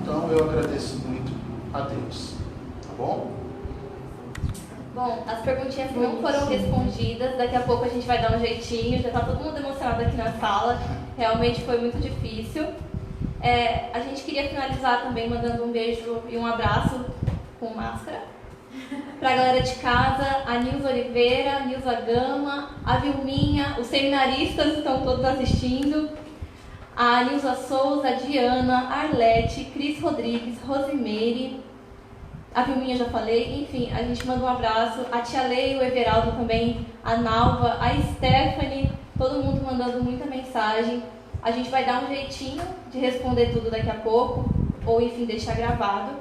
Então eu agradeço muito a Deus, tá bom? Bom, as perguntinhas que não foram respondidas, daqui a pouco a gente vai dar um jeitinho, já está todo mundo emocionado aqui na sala, realmente foi muito difícil. A gente queria finalizar também mandando um beijo e um abraço com máscara para a galera de casa, a Nilza Oliveira, a Nilza Gama, a Vilminha, os seminaristas estão todos assistindo, a Nilza Souza, a Diana, a Arlete, Cris Rodrigues, Rosimeire, a Vilminha já falei, enfim, a gente manda um abraço, a Tia Lei, o Everaldo também, a Nalva, a Stephanie, todo mundo mandando muita mensagem. A gente vai dar um jeitinho de responder tudo daqui a pouco, ou enfim, deixar gravado.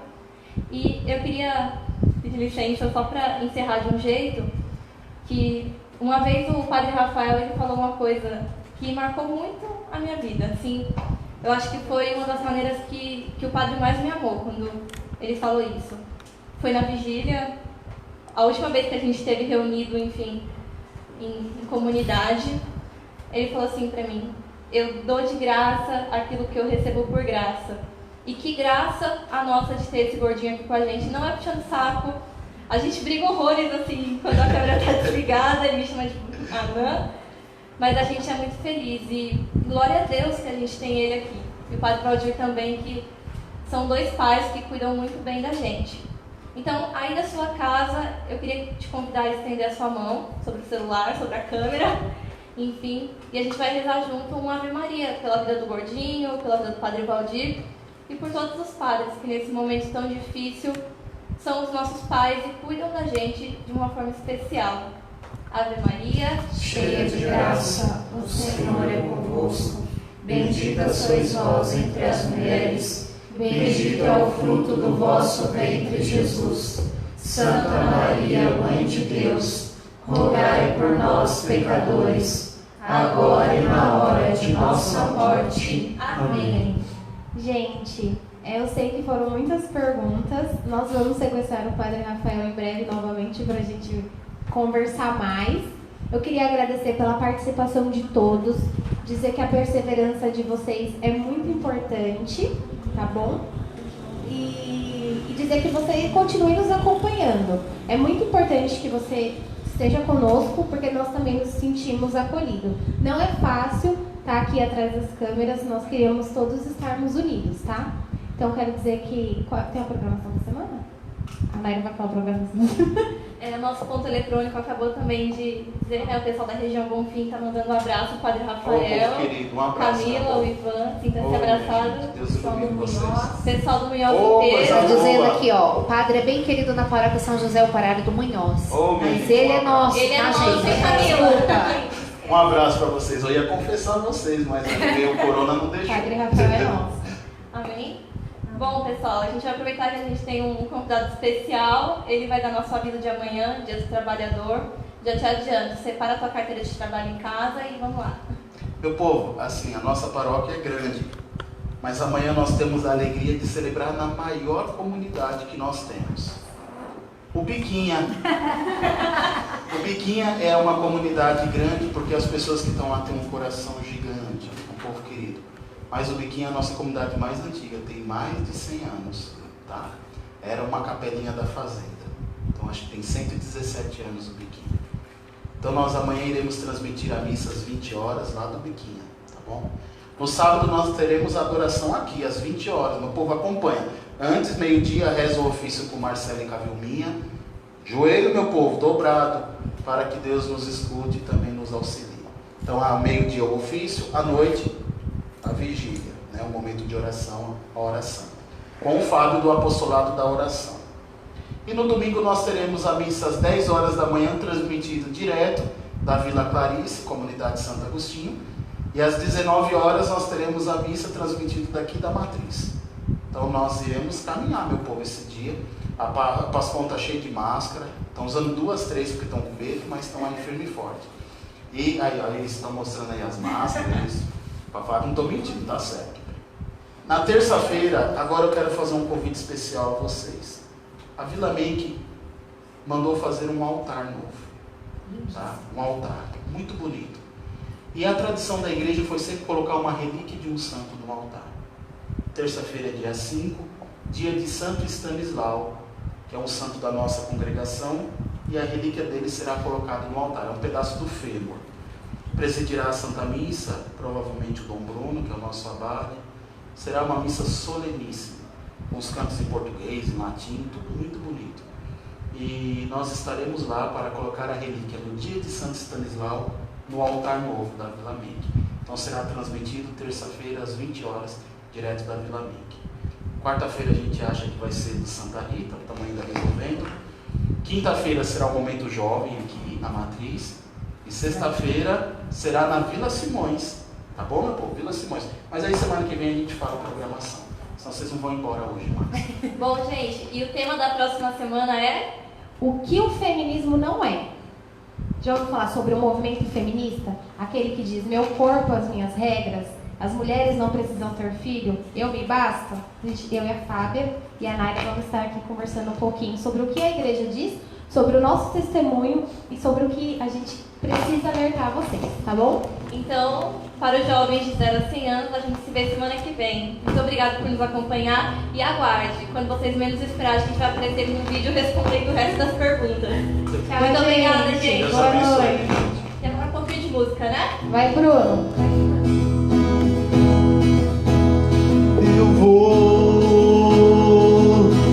E eu queria pedir licença só para encerrar de um jeito, que uma vez o Padre Rafael, ele falou uma coisa que marcou muito a minha vida, assim, eu acho que foi uma das maneiras que o Padre mais me amou, quando ele falou isso. Foi na vigília, a última vez que a gente esteve reunido, enfim, em comunidade, ele falou assim para mim, eu dou de graça aquilo que eu recebo por graça. E que graça a nossa de ter esse gordinho aqui com a gente. Não é puxando saco. A gente briga horrores, assim, quando a câmera está desligada, ele me chama de anã. Mas a gente é muito feliz. E glória a Deus que a gente tem ele aqui. E o Padre Valdir também, que são dois pais que cuidam muito bem da gente. Então, aí na sua casa, eu queria te convidar a estender a sua mão sobre o celular, sobre a câmera. Enfim, e a gente vai rezar junto uma Ave Maria pela vida do gordinho, pela vida do Padre Valdir e por todos os padres que nesse momento tão difícil são os nossos pais e cuidam da gente de uma forma especial. Ave Maria, cheia de graça, o Senhor é convosco. Bendita sois vós entre as mulheres, bendito é o fruto do vosso ventre, Jesus. Santa Maria, Mãe de Deus, rogai por nós, pecadores, agora e na hora de nossa morte. Amém. Gente, eu sei que foram muitas perguntas. Nós vamos sequestrar o Padre Rafael em breve novamente para a gente conversar mais. Eu queria agradecer pela participação de todos, dizer que a perseverança de vocês é muito importante, tá bom? E dizer que você continue nos acompanhando. É muito importante que você esteja conosco, porque nós também nos sentimos acolhidos. Não é fácil estar aqui atrás das câmeras, nós queremos todos estarmos unidos, tá? Então, quero dizer que... Tem a programação da semana? A Naira vai falar a programação da semana. Nosso ponto eletrônico acabou também de dizer, o pessoal da região Bonfim está mandando um abraço, o Padre Rafael, querido, um abraço, Camila, o Ivan, sinta-se abraçado. Deus ilumine vocês. Pessoal do Munhoz Coisa inteiro. boa. Dizendo aqui, ó, o padre é bem querido na paróquia São José Operário do Munhoz. Mas meu ele é nosso, Ele é tá, nosso, gente? hein, Camila? Desculpa. Um abraço para vocês. Eu ia confessar vocês, mas o corona não deixou. Padre Rafael é nosso. Amém? Bom, pessoal, a gente vai aproveitar que a gente tem um convidado especial. Ele vai dar nosso aviso de amanhã, Dia do Trabalhador. Já te adianto, separa a tua carteira de trabalho em casa e vamos lá. Meu povo, assim, a nossa paróquia é grande, mas amanhã nós temos a alegria de celebrar na maior comunidade que nós temos. O Biquinha. O Biquinha é uma comunidade grande porque as pessoas que estão lá têm um coração gigante, um povo querido. Mas o Biquinha é a nossa comunidade mais antiga, tem mais de 100 anos, tá? Era uma capelinha da fazenda. Então acho que tem 117 anos o Biquinha. Então nós amanhã iremos transmitir a missa às 20 horas lá do Biquinha, tá bom? No sábado nós teremos a adoração aqui, às 20 horas. Meu povo acompanha. Antes, meio-dia, reza o ofício com Marcelo e com a Vilminha. Joelho, meu povo, dobrado, para que Deus nos escute e também nos auxilie. Então, ao meio-dia o ofício, à noite a vigília, né? O momento de oração, a oração. Com o Fábio do Apostolado da Oração. E no domingo nós teremos a missa às 10 horas da manhã, transmitido direto da Vila Clarice, Comunidade Santo Agostinho. E às 19 horas nós teremos a missa transmitida daqui da Matriz. Então nós iremos caminhar, meu povo, esse dia. A Pascom está cheia de máscara, estão usando 2, 3 porque estão com medo, mas estão aí firme e forte. E aí, olha, eles estão mostrando aí as máscaras, papai, não estou mentindo, tá certo. Na terça-feira, agora eu quero fazer um convite especial a vocês. A Vila Make mandou fazer um altar novo, tá? Um altar muito bonito. E a tradição da igreja foi sempre colocar uma relíquia de um santo no altar. Terça-feira é dia 5, dia de Santo Stanislau, que é um santo da nossa congregação, e a relíquia dele será colocada no altar. É um pedaço do fêmur. Presidirá a Santa Missa, provavelmente o Dom Bruno, que é o nosso abade. Será uma missa soleníssima, com os cantos em português, em latim, tudo muito bonito. E nós estaremos lá para colocar a relíquia no dia de Santo Stanislau, no altar novo da Vila Make. Então será transmitido terça-feira às 20 horas, direto da Vila Make. Quarta-feira a gente acha que vai ser de Santa Rita, estamos ainda resolvendo. Quinta-feira será o Momento Jovem aqui na Matriz. E sexta-feira será na Vila Simões. Tá bom, meu povo? Vila Simões. Mas aí semana que vem a gente fala a programação. Senão vocês não vão embora hoje mais. Bom, gente, e o tema da próxima semana é? O que o feminismo não é? Já ouviu falar sobre o movimento feminista? Aquele que diz, meu corpo, as minhas regras, as mulheres não precisam ter filho, eu me basta? Eu e a Fábia e a Naira vamos estar aqui conversando um pouquinho sobre o que a igreja diz, sobre o nosso testemunho e sobre o que a gente precisa alertar vocês, tá bom? Então, para os jovens de 0 a 100 anos, a gente se vê semana que vem. Muito obrigada por nos acompanhar e aguarde. Quando vocês menos esperarem, a gente vai aparecer no vídeo respondendo o resto das perguntas. Tchau, Muito obrigada, gente. Deus Boa abençoe, noite. gente. E agora um pouquinho de música, né? Vai, Bruno. Eu vou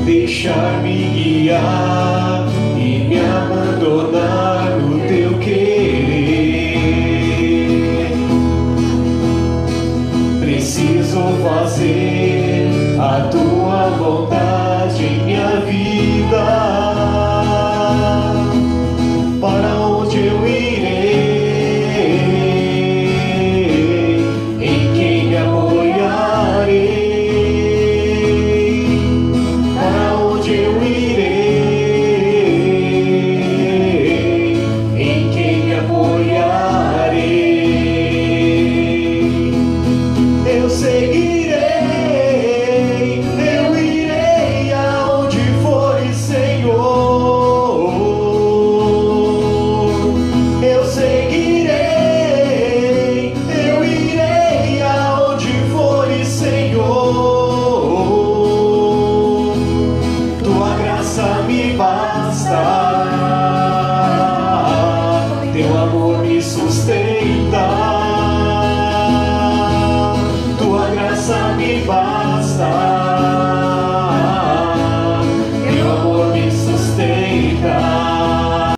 deixar-me guiar e me abandonar no teu querer. Preciso fazer a tua vontade em minha vida. Para onde eu irei? Em quem me apoiarei? Para onde eu irei? Em quem me apoiarei? Eu seguirei, eu irei aonde fores, Senhor. Eu seguirei, eu irei aonde fores, Senhor. Tua graça me basta, teu amor me sustenta.